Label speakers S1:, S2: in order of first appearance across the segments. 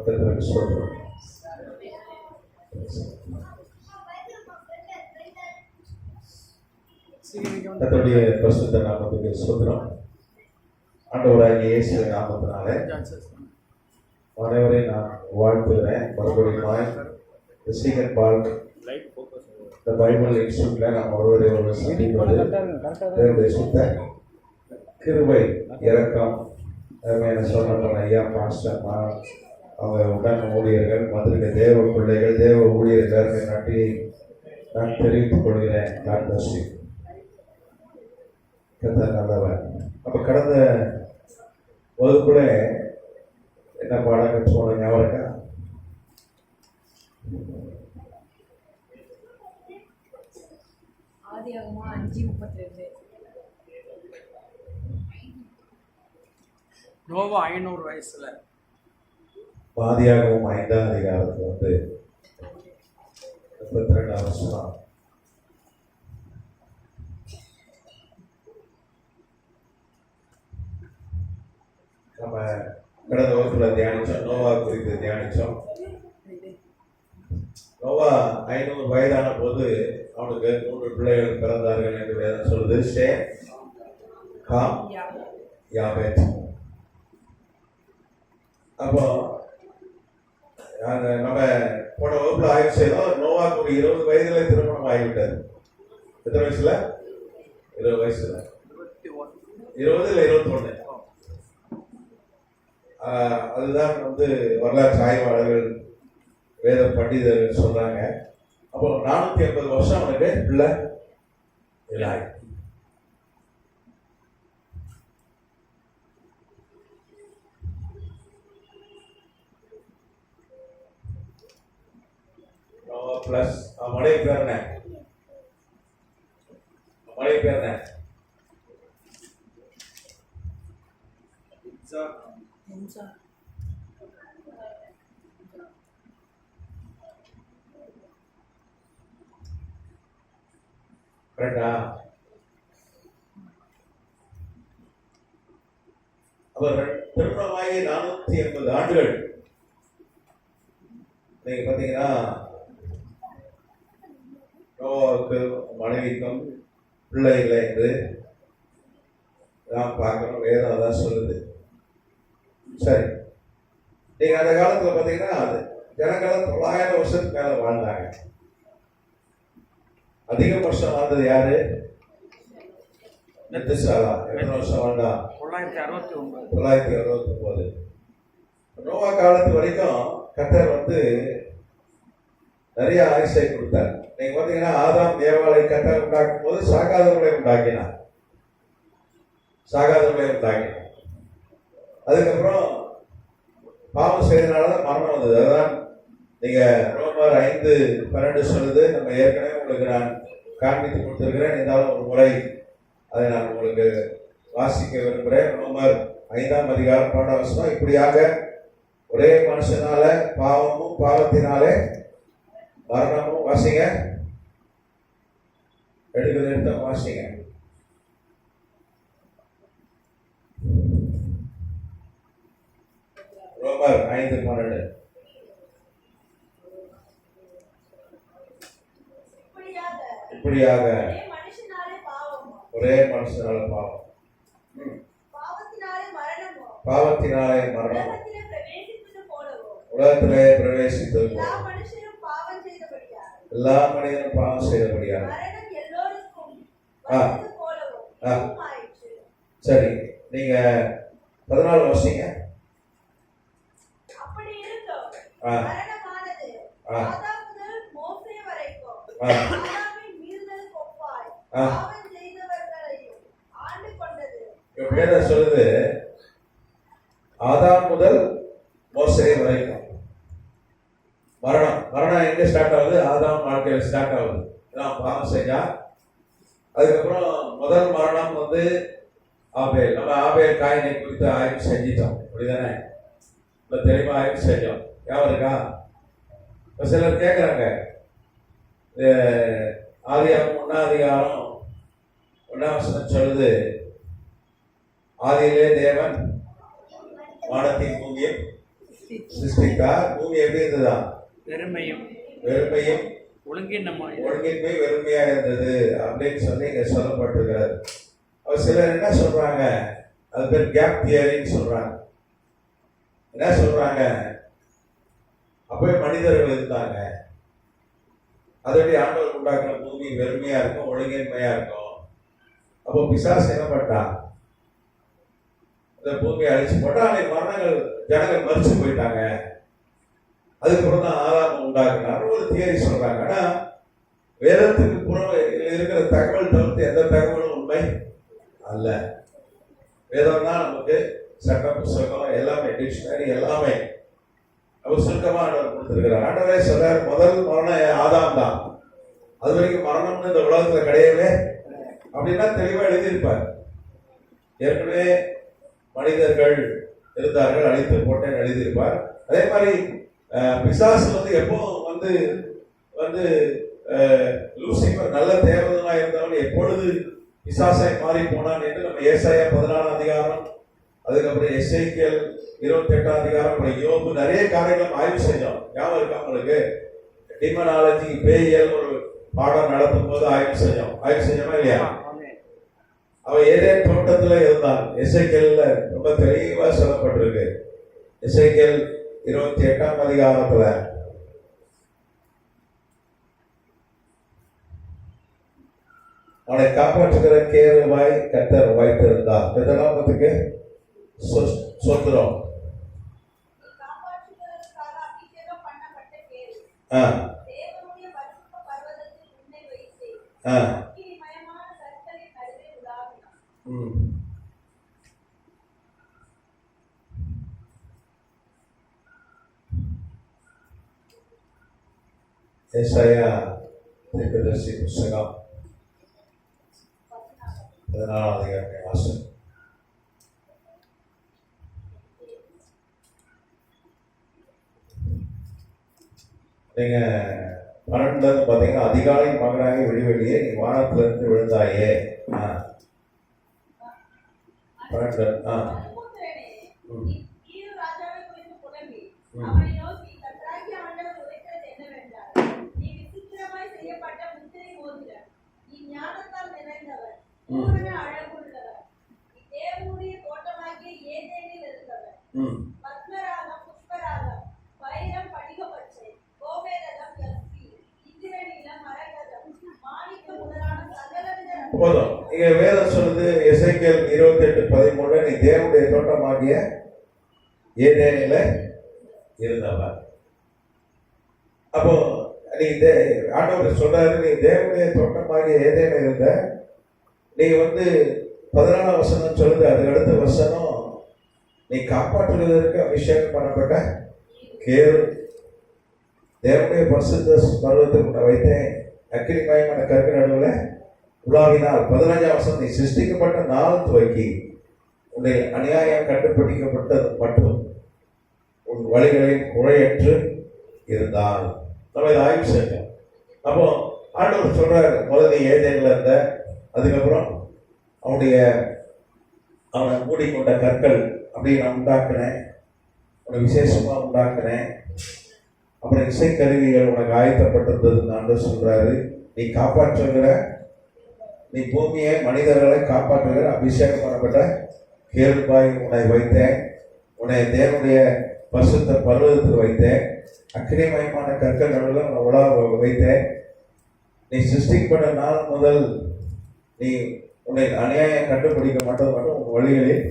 S1: கர்த்தருக்கு ஸ்தோத்திரம். கர்த்தருடைய பரிசுத்த நாமத்துக்கு ஸ்தோத்திரம். ஆண்டவராகிய இயேசுவின் நாமத்தினாலே அனைவரையும் நான் வாழ்த்துகிறேன். மறுபடியும் செகண்ட் பார்ட் இந்த பைபிள் இன்ஸ்டியூட்ல நாம் ஒருவரை சந்திப்பது தேவனுடைய சுத்த கிருபை இரக்கம். சொன்ன ஐயா பாஸ்டர் அவங்க உடன் ஊழியர்கள் வந்திருக்க தேவ பிள்ளைகள் தேவ ஊழியர்கள் நன்றியை நான் தெரிவித்துக் கொள்கிறேன். நல்லவர். அப்ப கடந்த வகுப்புல என்ன பாடம் கற்றுக்கொள்ள ஞாபகம் இருக்கா?
S2: நோவா 500 வயசுல
S1: ஆதியாகமம் 5ஆம் அதிகாரத்துல 32 வருஷம் நம்ம கடந்த வகுப்புல தியானிச்சோம். நோவா குறித்து தியானிச்சோம். நோவா 500 வயதான போது அவனுக்கு 3 பிள்ளைகள் பிறந்தார்கள் என்று வேதம் சொல்லுது. Shame, com, யாபேத். அப்போ நம்ம போன வகுப்புல ஆய்வு செய்தோம். நோவாக்கு ஒரு 20 வயதுல திருமணம் ஆகிவிட்டது. எத்தனை வயசுல? 20 வயசுல. 20 இல்ல 21. அதுதான் வரலாற்று ஆய்வாளர்கள் வேத பண்டிதர்கள் சொல்றாங்க. அப்போ 480 வருஷம் அவனுக்கு பிள்ளை இல்லை. பிளஸ் மழை பேர் என்ன? மழை பேர் என்ன? கரெக்டா? அவர் திருமணமாகி 480 ஆண்டுகள். நீங்க பாத்தீங்கன்னா நோவாவுக்கு மனைவிக்கும் பிள்ளைகளை என்று நாம் பார்க்கணும். வேதம் அதான் சொல்லுது. சரி, நீங்க அந்த காலத்துல பாத்தீங்கன்னா ஜனங்களும் 900 வருஷத்துக்கு மேல வாழ்ந்தாங்க. அதிக வருஷம் வாழ்ந்தது யாரு? மெத்துசாலா. எத்தனை வருஷம் வாழ்ந்தா? 969. நோவா காலத்து வரைக்கும் கர்த்தர் நிறைய ஆயுசை கொடுத்தார். நீங்க பாத்தீங்கன்னா ஆதாம் ஏவாளை கர்த்தர் உண்டாக்கும் போது சாகாதவர்களை உண்டாக்கினார். அதுக்கப்புறம் பாவம் செய்தனாலதான் மரணம் வந்தது. அதுதான் நீங்க ரோமர் 5:12 சொல்லுது. நம்ம ஏற்கனவே உங்களுக்கு நான் காண்பித்து கொடுத்திருக்கிறேன். இருந்தாலும் ஒரு முறை அதை நான் உங்களுக்கு வாசிக்க விரும்புகிறேன். ரோமர் 5ஆம் அதிகாரம் 12ஆம் வசனம். இப்படியாக ஒரே மனுஷனால பாவமும் பாவத்தினாலே மரணமும். வாசிங்க, எடுத்த வாசிங்க. ரோமர் 5:12. இப்படியாக ஒரே மனுஷனால பாவம், பாவத்தினாலே மரணம் உலகத்திலே பிரவேசித்தது போல எல்லா மனிதனும் பாவம் செய்தபடியாக. சரி, நீங்க 14 வருஷங்க. சொல்லுது ஆதாம் முதல் மோசே வரைக்கும் மரணம் எங்க ஸ்டார்ட் ஆகுது? ஆதாம் வாழ்க்கையில் ஸ்டார்ட் ஆகுது. பாவம் செஞ்சா அதுக்கப்புறம் முதல் மரணம் ஆபேல். நம்ம ஆபேல் காயினை குறித்து ஆய்வு செஞ்சிட்டோம். அப்படிதானே? தெளிவா ஆய்வு செஞ்சோம். ஞாபகம் இருக்கா? இப்ப சிலர் கேட்கிறாங்க, ஆதியாகமம் 1ஆம் அதிகாரம் 1ஆம் வசனம் சொல்லுது, ஆதியிலே தேவன் வானத்தையும் பூமியும் சிருஷ்டித்தார். பூமி எப்படி இருந்ததா?
S2: வெறுமையும்
S1: வெறுமையும் ஒழுங்கின்மை வெறுமையா இருந்தது அப்படின்னு சொல்லி இங்க சொல்லப்பட்டிருக்கிறது. சிலர் என்ன சொல்றாங்க, அது பேர் கேப் தியரின்னு சொல்றாங்க. என்ன சொல்றாங்க, அப்பவே மனிதர்கள் இருந்தாங்க, அதோடைய ஆண்டவர் உண்டாக்குற பூமி வெறுமையா இருக்கும், ஒழுங்கின்மையா இருக்கும். அப்போ பிசாசு என்ன பண்ணான், இந்த பூமியை அழிச்சு போட்டா அன்னைக்கு மரணங்கள் ஜனங்கள் மறிச்சு போயிட்டாங்க. அதுக்கப்புறம் தான் ஆதாரம் உண்டாக்குனார் ஒரு தியரி சொல்றாங்க. ஆனா வேதத்துக்கு புறம் இருக்கிற தகவல் தவிர்த்து எந்த தகவலும் உண்மை அல்ல. வேதம் தான் நமக்கு சட்ட புஸ்தகம் எல்லாமே, டிக்ஷனரி எல்லாமே அவர் சுருக்கமா ஆண்டவர் கொடுத்திருக்கிறார். ஆண்டவரே சொல்றார், முதல் மரணம் ஆதாம் தான், அது வரைக்கும் மரணம்னு இந்த உலகத்துல கிடையவே அப்படின்னா தெளிவா எழுதியிருப்பார். ஏற்கனவே மனிதர்கள் இருந்தார்கள், அழித்து போட்டேன்னு எழுதியிருப்பார். அதே மாதிரி பிசாசு எப்போ வந்து லூசிபர் நல்ல தேவதனா இருந்தவன் எப்பொழுது பிசாசாய் மாறி போனான் என்று நம்ம ஏசாயா 14 அதிகாரம், அதுக்கப்புறம் எசேக்கியேல் 28 அதிகாரம், அப்புறம் யோபு நிறைய காரியங்கள் ஆய்வு செஞ்சோம். ஞாபகம் இருக்கா உங்களுக்கு? டிமனாலஜி பேயல் ஒரு பாடம் நடத்தும் போது ஆய்வு செஞ்சோமா இல்லையா? அவன் ஏதேன் தோட்டத்துல இருந்தான். எசேக்கியேல்ல ரொம்ப தெளிவா சொல்லப்பட்டிருக்கு. எசேக்கியேல் 28 அதிகாரத்துல அவனை காப்பாற்றுகிற கேருவாய் கர்த்தர் வைத்திருந்தார். இதெல்லாமத்துக்கு சொத்துறோம். ஏசாயா தீர்க்கதரிசி புஸ்தகம் 14 அதிகாரம் வாசம். நீங்க 12 பாத்தீங்கன்னா, அதிகாலை மகனாக விழிவெளியே நீ வானத்திலிருந்து விழுந்தாயே. 12 போதும். இங்க வேதம் சொல்லுது, எசேக்கியேல் 28:13, நீ தேவனுடைய தோட்டமாகிய ஏதேனில இருந்தவர். அப்போ நீ ஆண்டவர் சொல்றாரு, நீ தேவனுடைய தோட்டமாகிய ஏதேனில இருந்த. நீ 14 வசனம் சொல்லுது, அதுக்கு அடுத்த வசனம், நீ காப்பாற்றுவதற்கு அபிஷேகம் பண்ணப்பட்ட கேரு தேவனுடைய பரிசுத்த பர்வதத்துக்கு வைத்தேன், அக்கினிமயமான கற்கள் நடுவில் உலாவினால். 15 வசனம், நீ சிருஷ்டிக்கப்பட்ட நாள் துவக்கி உன்னை அநியாயம் கண்டுபிடிக்கப்பட்டது மட்டும் உன் வழிகளில் குறையற்று இருந்தால். நம்ம இதை ஆய்வு செஞ்சோம். அப்போ ஆண்டவர் சொல்றாரு, முதல்ல ஏதேன்ல இருந்த, அதுக்கப்புறம் அவனை மூடிக்கொண்ட கற்கள் அப்படி நான் உண்டாக்குனேன், உன்னை விசேஷமா உண்டாக்குனேன். அப்புறம் இசைக்கருவிகள் உனக்கு ஆயத்தப்பட்டிருந்ததுன்னு ஆண்டவர் சொல்றாரு. நீ காப்பாற்றுகிற, நீ பூமியை மனிதர்களை காப்பாற்றுகிற அபிஷேகம் பண்ணப்பட்ட கேருபாய் உன்னை வைத்தேன், உன்னை தேவனுடைய பரிசுத்த பர்வதத்தில் வைத்தேன், அக்கினிமயமான கற்கள் நடுவில் உலா வைத்தேன். நீ சிருஷ்டிக்கப்பட்ட நாள் முதல் நீ உன்னை அநியாயம் கண்டுபிடிக்க மாட்டது மட்டும் உன் வழிகளில்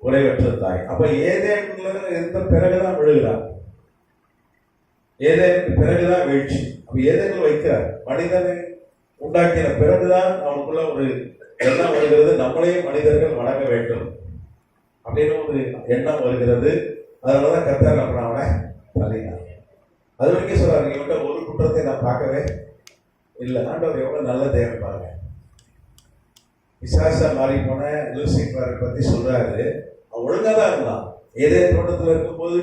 S1: குறைவற்றிருந்தாய். அப்ப ஏதேன்ல இருந்த பிறகுதான் விழுகிறார், ஏதேனுக்கு பிறகுதான் வீழ்ச்சி. அப்ப ஏதேனும் வைக்கிறார், மனிதனை உண்டாக்கின பிறகுதான் அவனுக்குள்ள ஒரு எண்ணம் வருகிறது, நம்மளையும் மனிதர்கள் வணங்க வேண்டும் அப்படின்னு ஒரு எண்ணம் வருகிறது. அதனாலதான் கர்த்தர் அவனை தள்ளினார். அது வரைக்கும் சொல்றாரு, இவன்கிட்ட ஒரு குற்றத்தை நான் பார்க்கவே இல்லை. ஆண்டவர் எவ்வளவு நல்ல தேவன் பாருங்க. பிசாசா மாறி போன லூசிபரை பத்தி சொல்றாரு. அவன் ஒழுங்கா தான் இருந்தான். ஏதே தோட்டத்தில் இருக்கும்போது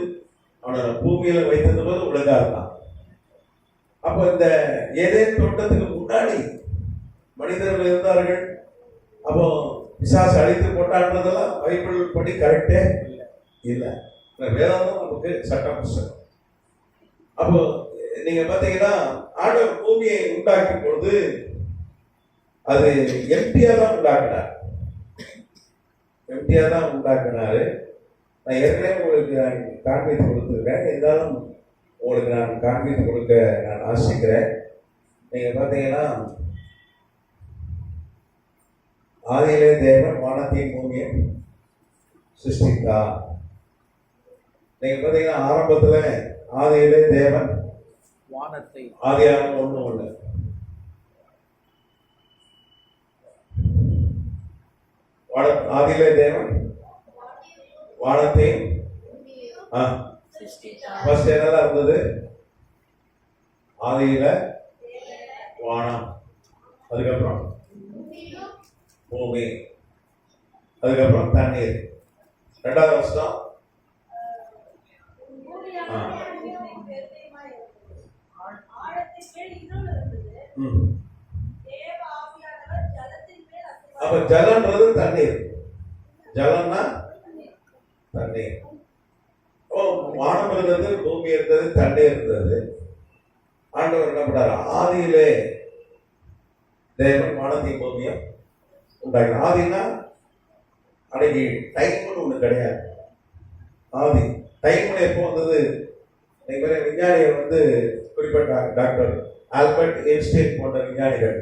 S1: அவனை பூமியில வைத்திருந்த போது ஒழுங்கா இருந்தான். அப்ப இந்த ஏதே தோட்டத்துக்கு முன்னாடி மனிதர்கள் இருந்தார்கள். அப்போ பிசாசு அழித்து போட்டான்றதெல்லாம் பைபிள் படி கரெக்டே இல்லை. வேதாந்தம் நமக்கு சட்ட புஸ்தகம். அப்போ நீங்க பாத்தீங்கன்னா ஆண்டவர் பூமியை உண்டாக்கும் பொழுது அது எம்டியா தான் உண்டாக்குனார். எம்டியா தான் உண்டாக்குனாரு. நான் ஏற்கனவே உங்களுக்கு காண்பித்து கொடுத்துருக்கேன். இருந்தாலும் உங்களுக்கு நான் காண்பித்து கொடுக்க நான் ஆசிக்கிறேன். நீங்க பாத்தீங்கன்னா ஆதியிலே தேவன் வானத்தையும் பூமியும் சிருஷ்டித்தார். நீங்க பாத்தீங்கன்னா ஆரம்பத்துல ஆதியிலே தேவன்
S2: வானத்தை
S1: ஆதியாகமம் 1:1 ஆதியிலே தேவன் வானத்தையும் ஃபர்ஸ்ட் என்னெல்லாம் இருந்தது? ஆதியில வானம், அதுக்கப்புறம் பூமி, அதுக்கப்புறம் தண்ணீர். ரெண்டாவது வருஷம் அப்ப ஜலம்ன்றது தண்ணீர். ஜலம்னா தண்ணீர். வானம் இருந்தது, பூமி இருந்தது, தண்ணீர் இருந்தது. ஆண்டவர் என்ன பண்ணார்? ஆதியிலே தேவன் வானத்தையும் பூமியும் உண்டாக்கினார். ஆதினா அன்னைக்கு டைம்னு ஒண்ணு கிடையாது. ஆதி டைம்னு எப்போ வந்தது? விஞ்ஞானிகள் குறிப்பிட்ட டாக்டர் ஆல்பர்ட் ஐன்ஸ்டீன் போன்ற விஞ்ஞானிகள்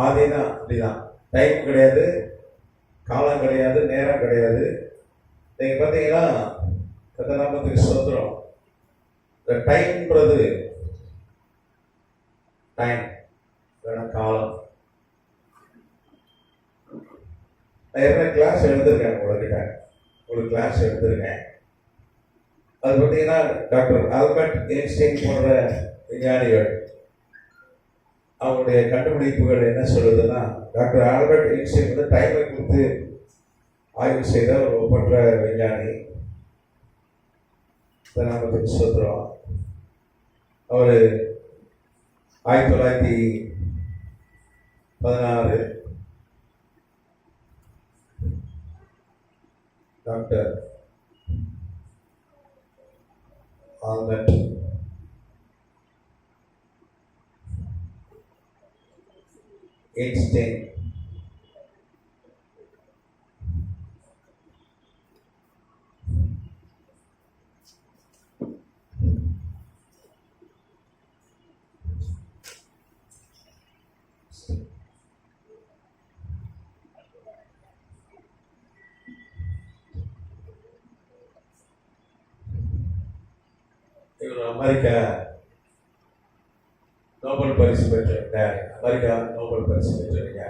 S1: ஆதினா அப்படிதான். டைம் கிடையாது, காலம் கிடையாது, நேரம் கிடையாது. நீங்க பாத்தீங்கன்னா கர்த்தநாமத்துக்கு ஸ்தோத்திரம். இந்த டைம்ன்றது டைம் காலம். நான் ஏற்கனவே கிளாஸ் எடுத்திருக்கேன் உங்ககிட்ட, ஒரு கிளாஸ் எடுத்திருக்கேன். அது பார்த்தீங்கன்னா டாக்டர் ஆல்பர்ட் ஐன்ஸ்டீன் போன்ற விஞ்ஞானிகள் அவங்களுடைய கண்டுபிடிப்புகள் என்ன சொல்லுதுன்னா, டாக்டர் ஆல்பர்ட் ஐன்ஸ்டீன் டைமை குறித்து ஆய்வு செய்த ஒரு ஒப்பற்ற விஞ்ஞானி. நமக்கு சுத்திரம். அவர் 1916 டாக்டர் ஆல்பர்ட் ஐன்ஸ்டீன் இவர் அமெரிக்கா நோபல் பரிசு பெற்ற அமெரிக்கா நோபல் பரிசு பெற்றவங்க.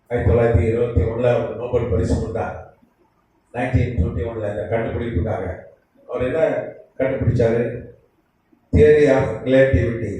S1: 1921 அவர் நோபல் பரிசு கொடுத்தார். 1921 இந்த கண்டுபிடிப்புக்காக. அவர் என்ன கண்டுபிடிச்சாரு? Theory of relativity.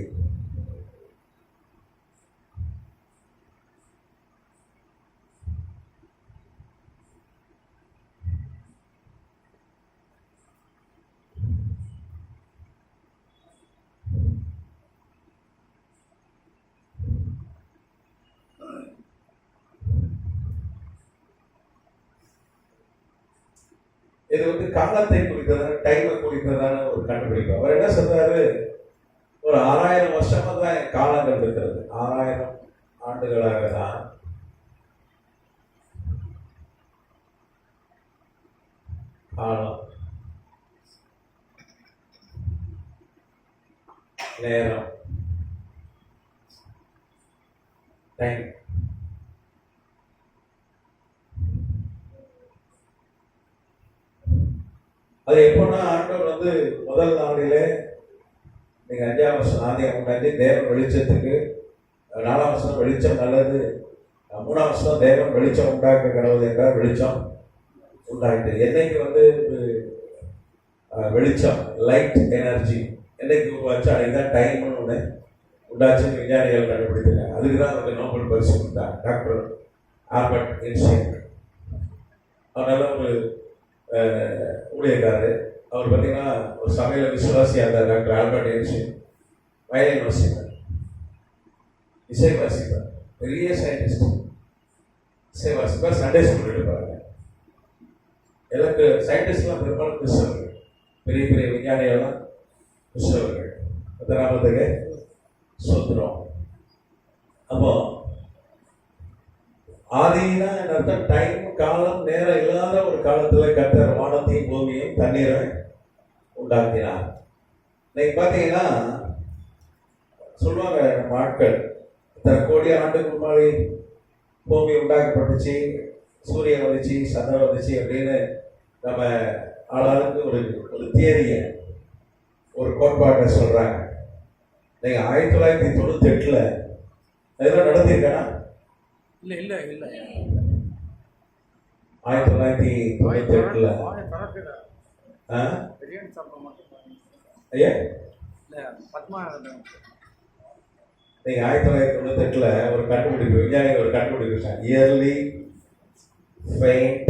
S1: இது காலத்தை குறித்ததான, டைமை குறித்ததான ஒரு கண்டுபிடிப்பு. அவர் என்ன சொல்றாரு? ஒரு 6000 வருஷமா தான் காலங்கள் இருக்கிறது. 6000 ஆண்டுகளாக தான் காலம், நேரம், டைம். அது எப்போன்னா ஆண்டவர் முதல் நாளிலே நீங்க 5ஆம் வருஷம் ஆதியம் உண்டாக்கி தேவன் வெளிச்சத்துக்கு, 4ஆம் வருஷம் வெளிச்சம் நல்லது, 3ஆம் வருஷம் தேவன் வெளிச்சம் உண்டாக்க கடவுள் என்றால் வெளிச்சம் உண்டாயிட்டு. என்னைக்கு வெளிச்சம், லைட் எனர்ஜி என்னைக்கு உருவாச்சு, அன்னைக்கு தான் டைம்னு ஒன்று உண்டாச்சு விஞ்ஞானிகள் கண்டுபிடித்தாங்க. அதுக்கு தான் அவருக்கு நோபல் பரிசு கொடுத்தாங்க டாக்டர் ஆல்பர்ட் ஐன்ஸ்டைன். அவர் நல்ல ஒரு ஊழியக்காரர். அவர் பார்த்தீங்கன்னா ஒரு சமையல விசுவாசியாக இருந்தார். டாக்டர் ஆல்பர்ட் ஐன்ஸ்டைன் வயலின் வாசிப்பார், இசை வாசிப்பார், பெரிய சயின்டிஸ்ட். இசை வாசிப்பார், சண்டே ஸ்கூல் எடுப்பாங்க. எனக்கு சயின்டிஸ்ட்லாம் பெரும்பாலும் கிறிஸ்தவர்கள், பெரிய பெரிய விஞ்ஞானிகள்லாம் கிறிஸ்தவர்கள். பத்தனாமத்துக்கு சுத்துறோம். அப்போ ஆதினா அர்த்தம் டைம், காலம், நேரம் இல்லாத ஒரு காலத்துல கர்த்தர் வானத்தையும் பூமியையும் தண்ணீரை உண்டாக்கினார். இன்னைக்கு பார்த்தீங்கன்னா சொல்லுவாங்க நம்ம ஆட்கள், இத்தனை கோடி ஆண்டுக்கு முன்னாடி பூமி உண்டாக்கப்பட்டுச்சு, சூரியன் வந்துச்சு, சந்திரன் வந்துச்சு அப்படின்னு நம்ம ஆளாளுக்கு ஒரு தியரியை, ஒரு கோட்பாட்டை சொல்றாங்க. நீங்க 1998 இதெல்லாம் நடத்திருக்கா?
S2: இல்ல இல்ல இல்ல
S1: 1998 ஐயா நீங்க 1998 ஒரு கண்டுபிடிப்பு, விஞ்ஞானி ஒரு கண்டுபிடிப்பு, இயர்லி ஃபெயிண்ட்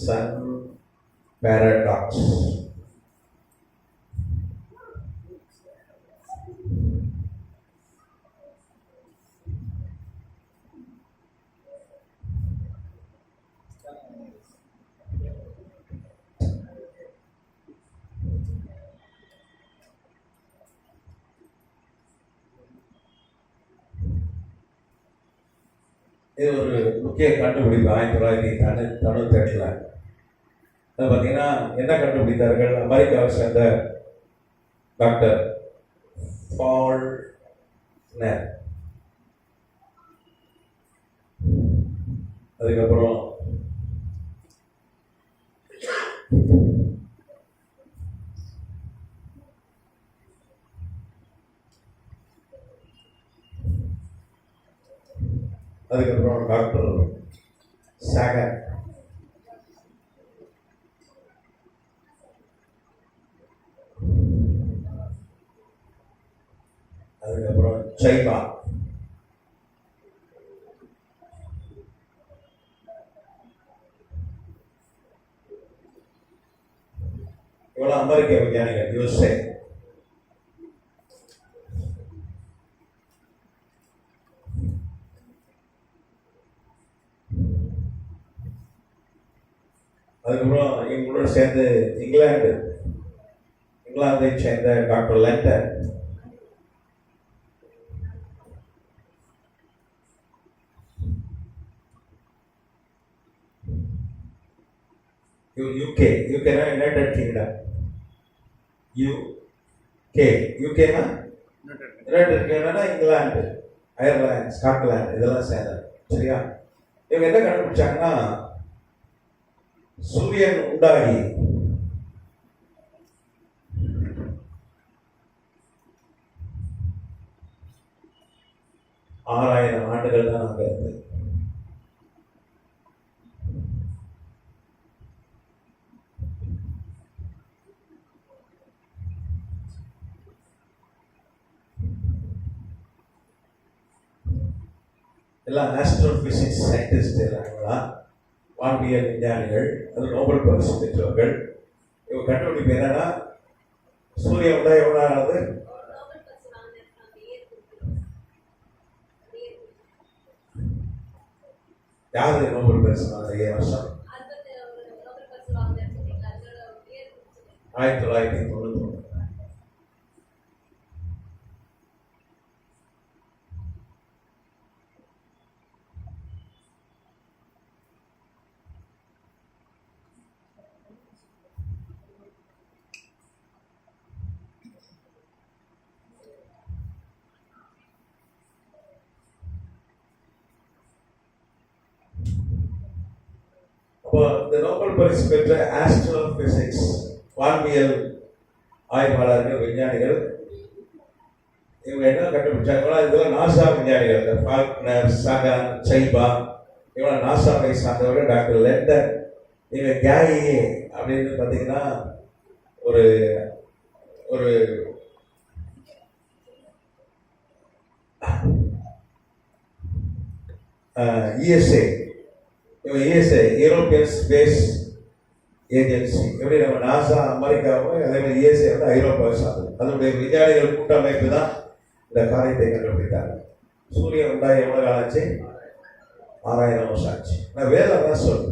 S1: சன் பாராடாக்ஸ். இது ஒரு முக்கிய கண்டுபிடிப்பு 1998. அது பார்த்தீங்கன்னா என்ன கண்டுபிடித்தார்கள்? அமெரிக்காவை சேர்ந்த டாக்டர் ஃபால்னர், அதுக்கப்புறம் டாக்டர் சாகர், அதுக்கப்புறம் சைபா, இவ்வளவு அமெரிக்க விஞ்ஞானிகள் யூஎஸ்ஏ. அதுக்கப்புறம் இவங்களோட சேர்ந்து இங்கிலாந்தை சேர்ந்த டாக்டர் லண்டன், யூகேனா யுனைடெட் கிங்டம், யூகேனா யுனைடெட் கிங்டம்னா இங்கிலாந்து, அயர்லாந்து, ஸ்காட்லாந்து இதெல்லாம் சேர்ந்தது. சரியா? இவங்க என்ன கண்டுபிடிச்சாங்கன்னா, சூரியன் உண்டாகி 6000 ஆண்டுகள் தான் அங்க இருந்து. எல்லாம் ஆஸ்ட்ரோபிசிக்ஸ் சயின்டிஸ்ட் எல்லாம் வான்பியல் விஞ்ஞானிகள், அது நோபல் பரிசு பெற்றவர்கள். இவங்க கண்டுபிடிப்பு என்னன்னா, சூரியன் உண்டாய் எவ்வளோ ஆகுது? யாரு நோபல் பரிசு வாங்கின வருஷம்? 1991. அப்போ இந்த நோபல் பரிசு பெற்ற ஆஸ்ட்ரோபிசிக்ஸ் வான்பியல் ஆய்வாளர்கள், விஞ்ஞானிகள், இவங்க என்ன கண்டுபிடிச்சாங்களோ இதெல்லாம் நாசா விஞ்ஞானிகள், ஃபால்க்னர், சாகர், சைபா இவன் நாசாவை சார்ந்தவர் டாக்டர் லெண்டர். இவங்க கேலியே அப்படின்னு பார்த்தீங்கன்னா ஒரு ஒரு இஎஸ்ஏ, இவன் இஎஸ்ஏ யூரோப்பியன் ஸ்பேஸ் ஏஜென்சி. எப்படி நம்ம நாசா அமெரிக்காவும் அதே மாதிரி இஎஸ்ஏ வந்து ஐரோப்பாவை சார்ந்தது. அதனுடைய விஞ்ஞானிகள் கூட்டமைப்பு தான் இந்த காரியத்தை கண்டுபிடித்தாங்க. சூரியன் உண்டாகி எவ்வளவு காலம் ஆச்சு? 6000 வருஷம் ஆச்சு. நான் வேதம் தான் சொல்லுது,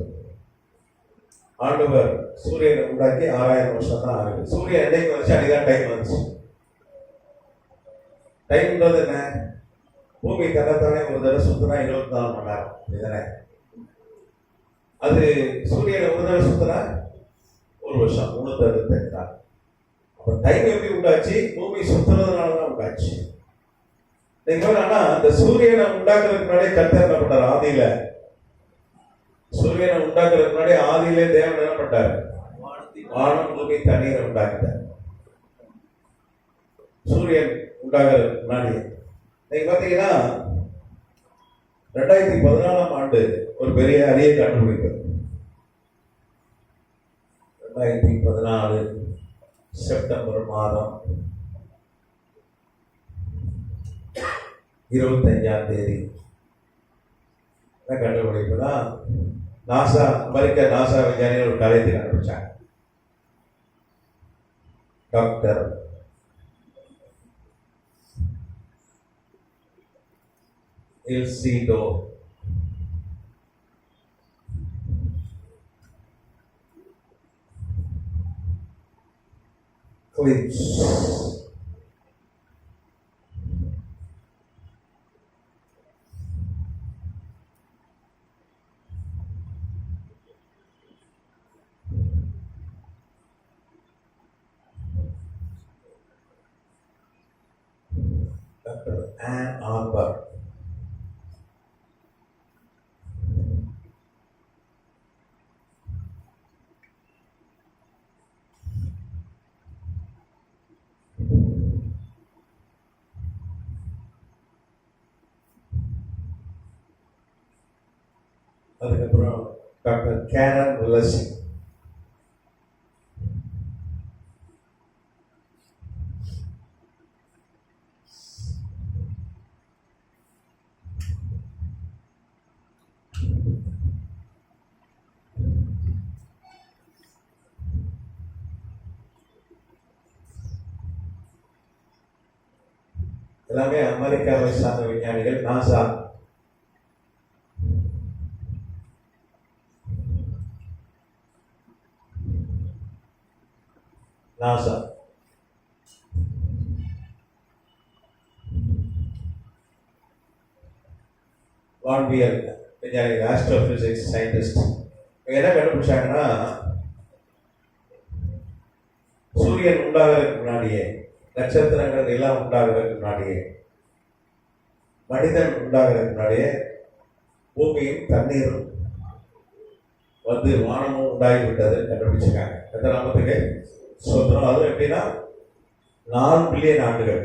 S1: ஆண்டவர் சூரியனை உண்டாக்கி 6000 வருஷம் தான் ஆகுது. சூரியன் என்னைக்கு வந்துச்சு? அன்னைக்கு டைம் வந்துச்சு. டைம்ன்றது என்ன? பூமி தன்னைத்தானே ஒரு தடவை சுத்தினா 24 மணி நேரம் இதுதானே. அது சூரியனை ஒரு தடவை சுத்தினா 1 வருஷம், 365 நாள். அப்ப டைம் எப்படி உண்டாச்சு? பூமி சுத்துறதுனால தான் உண்டாச்சு. நீங்க ஆனா அந்த சூரியனை உண்டாக்குறதுக்கு முன்னாடி கர்த்தர் என்ன பண்ணார்? ஆதியில சூரியனை உண்டாக்குறதுக்கு முன்னாடி ஆதியிலே தேவன் என்ன பண்ணார்? வானம் பூமி தண்ணீரை உண்டாக்கிட்டார். சூரியன் உண்டாகிறதுக்கு முன்னாடி நீங்க பாத்தீங்கன்னா 2014 ஆண்டு ஒரு பெரிய அரிய கண்டுபிடிப்பு. 2014 செப்டம்பர் மாதம் 25ஆம் தேதி என்ன கண்டுபிடிப்புனா, நாசா அமெரிக்க நாசா விஞ்ஞானிகள் ஒரு காரியத்தை கண்டுபிடிச்சாங்க. டாக்டர் எல்சிடோ Eclipse Dr. Ann Arbor. அதுக்கப்புறம் டாக்டர் கேரன் வில்லசி. எல்லாமே அமெரிக்காவை சார்ந்த விஞ்ஞானிகள். நாசா நாசா வான்வியல் விஞ்ஞானிகள், ஆஸ்ட்ரோபிசிக்ஸ் சயின்டிஸ்ட். என்ன கண்டுபிடிச்சாங்கன்னா, சூரியன் உண்டாகிறதுக்கு முன்னாடியே, நட்சத்திரங்கள் எல்லாம் உண்டாகிறதுக்கு முன்னாடியே, மனிதன் உண்டாகிறதுக்கு முன்னாடியே பூமியும் தண்ணீரும் வந்து வானமும் உண்டாகிவிட்டது கண்டுபிடிச்சிருக்காங்க. எந்த நாமத்துக்கு சொல்றோம்? அது எப்படின்னா 4 பில்லியன் ஆண்டுகள்,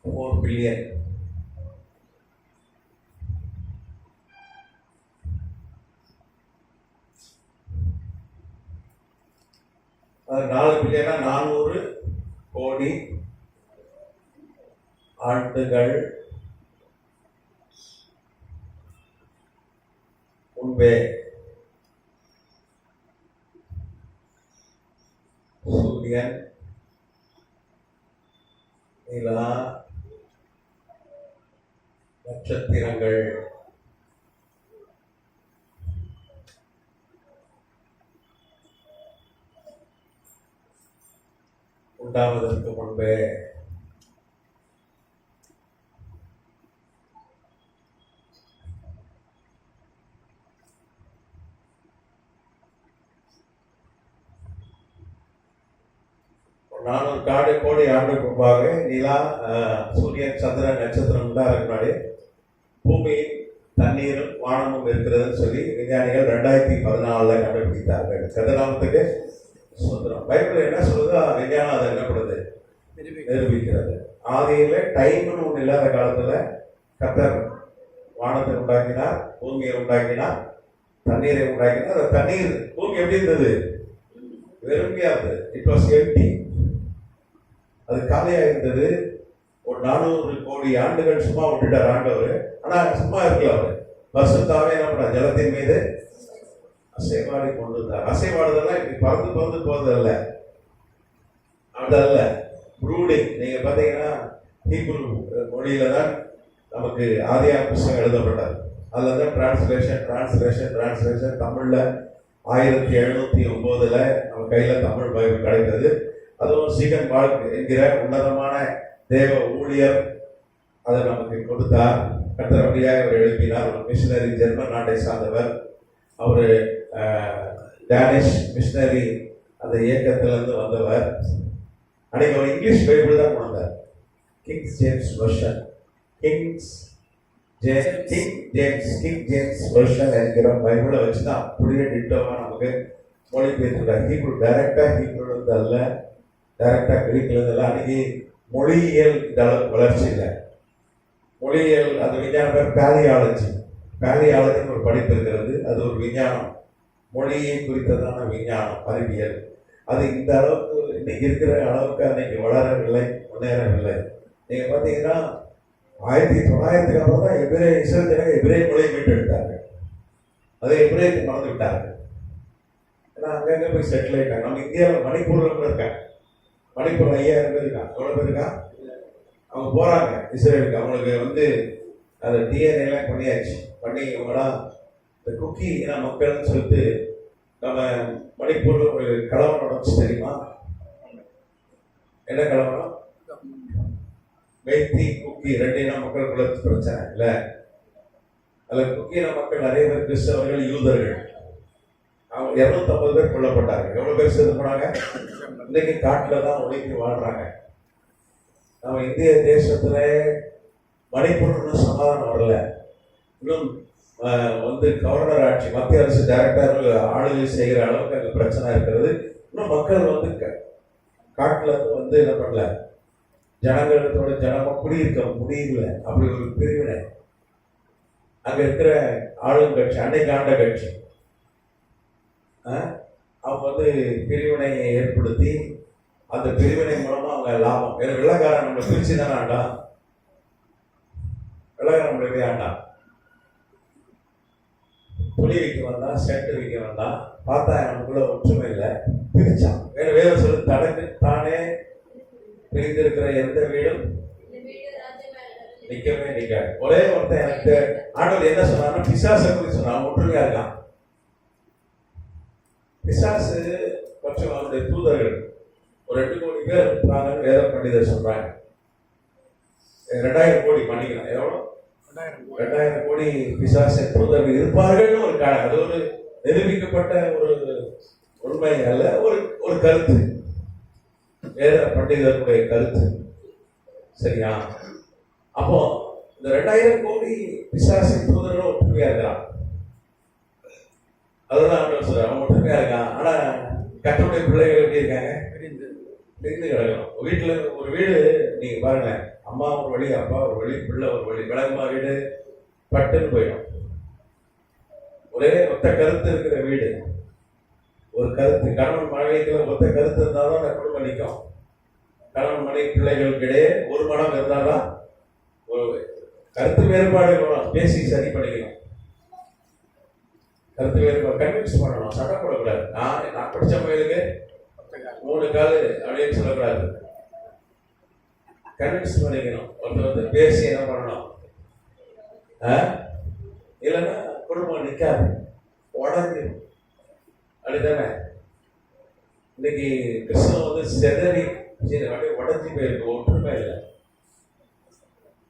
S1: 4 பில்லியன். அது 4 பில்லியனா 400 கோடி ஆண்டுகள் முன்பே சூரியன், நிலா, நட்சத்திரங்கள் உண்டாவதற்கு முன்பே நானூறு கோடி ஆண்டுக்கு முன்பாக நிலா, சூரியன், சந்திரன், நட்சத்திரம் உண்டாகிறதுக்கு முன்னாடி பூமி தண்ணீரும் வானமும் இருக்கிறதுன்னு சொல்லி விஞ்ஞானிகள் 2014 கண்டுபிடித்தார்கள். கதிராமத்துக்கு சுதந்திரம். பைபிள் என்ன சொல்லுது? விஞ்ஞானம் அதை என்ன பண்ணுது? நிரூபிக்கிறது. ஆதியில டைம்னு ஒண்ணு இல்லாத காலத்துல கர்த்தர் வானத்தை உண்டாக்கினார், பூமியை உண்டாக்கினார், தண்ணீரை உண்டாக்கினார். அந்த தண்ணீர் பூமி எப்படி இருந்தது? வெறுமையா இருந்தது. It was empty. அது காலியா இருந்தது. ஒரு 400 கோடி ஆண்டுகள் சும்மா விட்டுட்டார் ஆண்டவர். ஆனா சும்மா இருக்கல அவரு. பரிசுத்தாவே என்ன பண்ண ஜலத்தின் மீது அசைவாடி கொண்டு வந்தார். அசைவாடுதெல்லாம் இப்படி பறந்து பறந்து போவதல்ல, அதல்ல. ப்ரூடிங். நீங்க பாத்தீங்கன்னா ஹீப்ரு மொழியில தான் நமக்கு ஆதியாகம புஸ்தகம் எழுதப்பட்டது. அதுல தான் டிரான்ஸ்லேஷன் தமிழ்ல 1709 நம்ம கையில தமிழ் பைபிள் கிடைத்தது. அதுவும் சீகன் பால்க் என்கிற உன்னதமான தேவ ஊழியர் அதை நமக்கு கொடுத்தார். கட்டரபடியாக அவர் எழுப்பினார். ஒரு மிஷினரி, ஜெர்மன் நாட்டை சார்ந்தவர். அவர் டேனிஷ் மிஷினரி அந்த இயக்கத்திலிருந்து வந்தவர். அன்னைக்கு அவர் இங்கிலீஷ் பைபிள் தான் வந்தார். கிங் ஜேம்ஸ் வெர்ஷன் என்கிற பைபிளை வச்சுதான் அப்படியே டிட்டோவா நமக்கு மொழிபெயர்த்துட்டார். ஹீப்ரு டைரக்டா ஹீப்ருல இருந்து அல்ல, டைரக்டா கிரீக்ல இருந்து அல்ல. அன்னைக்கு மொழியியல் இந்த அளவுக்கு வளர்ச்சி இல்லை. மொழியியல் அந்த விஞ்ஞான பேர் பேலியாலஜின்னு ஒரு படிப்பு இருக்கிறது. அது ஒரு விஞ்ஞானம், மொழியை குறித்ததான விஞ்ஞானம், அறிவியல். அது இந்த அளவுக்கு இன்னைக்கு இருக்கிற அளவுக்கு அன்னைக்கு வளரவில்லை, முன்னேறவில்லை. நீங்க பாத்தீங்கன்னா 1900 அப்புறம் தான் இஸ்ரேல் ஜனங்க எபிரேய மொழியை மீட்டெடுத்தாங்க. அதை எபிரேயத்தை மறந்து விட்டாங்க. ஏன்னா அங்கங்க போய் செட்டில் ஆயிட்டாங்க. நம்ம இந்தியாவில் மணிப்பூர்ல கூட இருக்காங்க. மணிப்பூர் 5000 பேர் இருக்காங்க. எவ்வளவு பேர் இருக்கா? அவங்க போறாங்க இஸ்ரேலுக்கு. அவங்களுக்கு அந்த டிஎன்ஏ எல்லாம் பண்ணி இவங்களாம் இந்த குக்கி இன மக்கள்னு சொல்லிட்டு நம்ம மணிப்பூர்ல ஒரு கலவரம் நடந்துச்சு தெரியுமா? என்ன கலவரம்? மெய்தி குக்கி 2 இன மக்களுக்குள்ள பிரச்சனை இல்ல. அதுல குக்கி இன மக்கள் நிறைய பேர் கிறிஸ்தவர்கள், யூதர்கள். அவங்க 250 பேர் கொல்லப்பட்டாங்க. எவ்வளவு பேர் சேர்ந்து போனாங்க? இன்னைக்கு காட்டுல தான் உழைக்கி வாழ்றாங்க. நம்ம இந்திய தேசத்துல மணிப்பூர்ல சமாதானம் வரல. இன்னும் கவர்னர் ஆட்சி, மத்திய அரசு டைரக்டர் ஆளுகை செய்கிற அளவுக்கு அங்க பிரச்சனை இருக்கிறது. இன்னும் மக்கள் காட்டுல இருந்து என்ன பண்ணல, ஜனங்களோட ஜனமா குடியிருக்க முடியல. அப்படி ஒரு பிரிவினை அங்க இருக்கிற ஆளுங்கட்சி, அன்னைக்கு ஆண்ட கட்சி, அவங்க பிரிவினையை ஏற்படுத்தி அந்த பிரிவினை மூலமா அவங்க லாபம். வெள்ளக்காரன் நம்மளை பிரிச்சு தானே ஆண்டா, வெள்ளக்காரன் நம்மளை போய் ஆண்டா. துணி விற்க வந்தா, செட்டு விற்க வந்தா, பார்த்தா நமக்குள்ள ஒற்றுமை இல்லை, பிரிச்சான். வேற சொல்லு, தனக்கு தானே பிரிந்திருக்கிற எந்த வீடும் நிக்கவே நிக்காது. ஒரே ஒருத்தன் எனக்கு ஆண்டவர் என்ன சொன்னார்னா, பிசாசை குறித்து சொன்னான். ஒற்றுமையா இருக்கான் பிசாசு மற்றும் அவருடைய தூதர்கள். ஒரு 2 கோடி பேர் இருப்பாங்க வேத பண்டிதர் சொல்றாங்க. 2000 கோடி பண்ணிக்கலாம். எவ்வளவு? 2000 கோடி பிசாசு தூதர்கள் இருப்பார்கள். ஒரு அது ஒரு நிரூபிக்கப்பட்ட ஒரு உண்மை அல்ல, ஒரு கருத்து, வேத பண்டிதர்களுடைய கருத்து. சரியா? அப்போ இந்த 2000 கோடி பிசாசு தூதர்களும் ஒற்றுமையா இருக்கிறான். அதுதான் அவன் ஒற்றுமையா இருக்கான். ஆனா கட்டவுடைய பிள்ளைகள் எப்படி இருக்காங்க? பிரிந்து கிடக்கணும். வீட்டுல ஒரு வீடு நீங்க பாருங்க, அம்மா ஒரு வழி, அப்பா ஒரு வழி, பிள்ளை ஒரு வழி. விளக்குமா வீடு பட்டுன்னு போயிடும். ஒரே ஒத்த கருத்து இருக்கிற வீடு, ஒரு கருத்து, கணவன் மனைவிக்குள்ள ஒத்த கருத்து இருந்தாலும் அந்த குடும்பம் நிற்கும். கணவன் மனைவி பிள்ளைகளுக்கு இடையே ஒரு மனம் இருந்தாலும் ஒரு கருத்து வேறுபாடு பேசி சரி பண்ணிக்கணும். கருத்து வேறுபாடு கன்வின்ஸ் பண்ணணும், சட்டம் போடக்கூடாது. நான் படிச்ச பையனுக்கு 3 கால் அப்படின்னு சொல்லக்கூடாது. கன்வின்ஸ் பண்ணிக்கணும். ஒருத்தர் பேசி என்ன பண்ணணும், இல்லைன்னா குடும்பம் நிற்காது, உடஞ்சிடும். அப்படித்தானே? இன்னைக்கு கிறிஸ்தவம் செதறி உடஞ்சி போயிருக்கு. ஒற்றுமை இல்லை,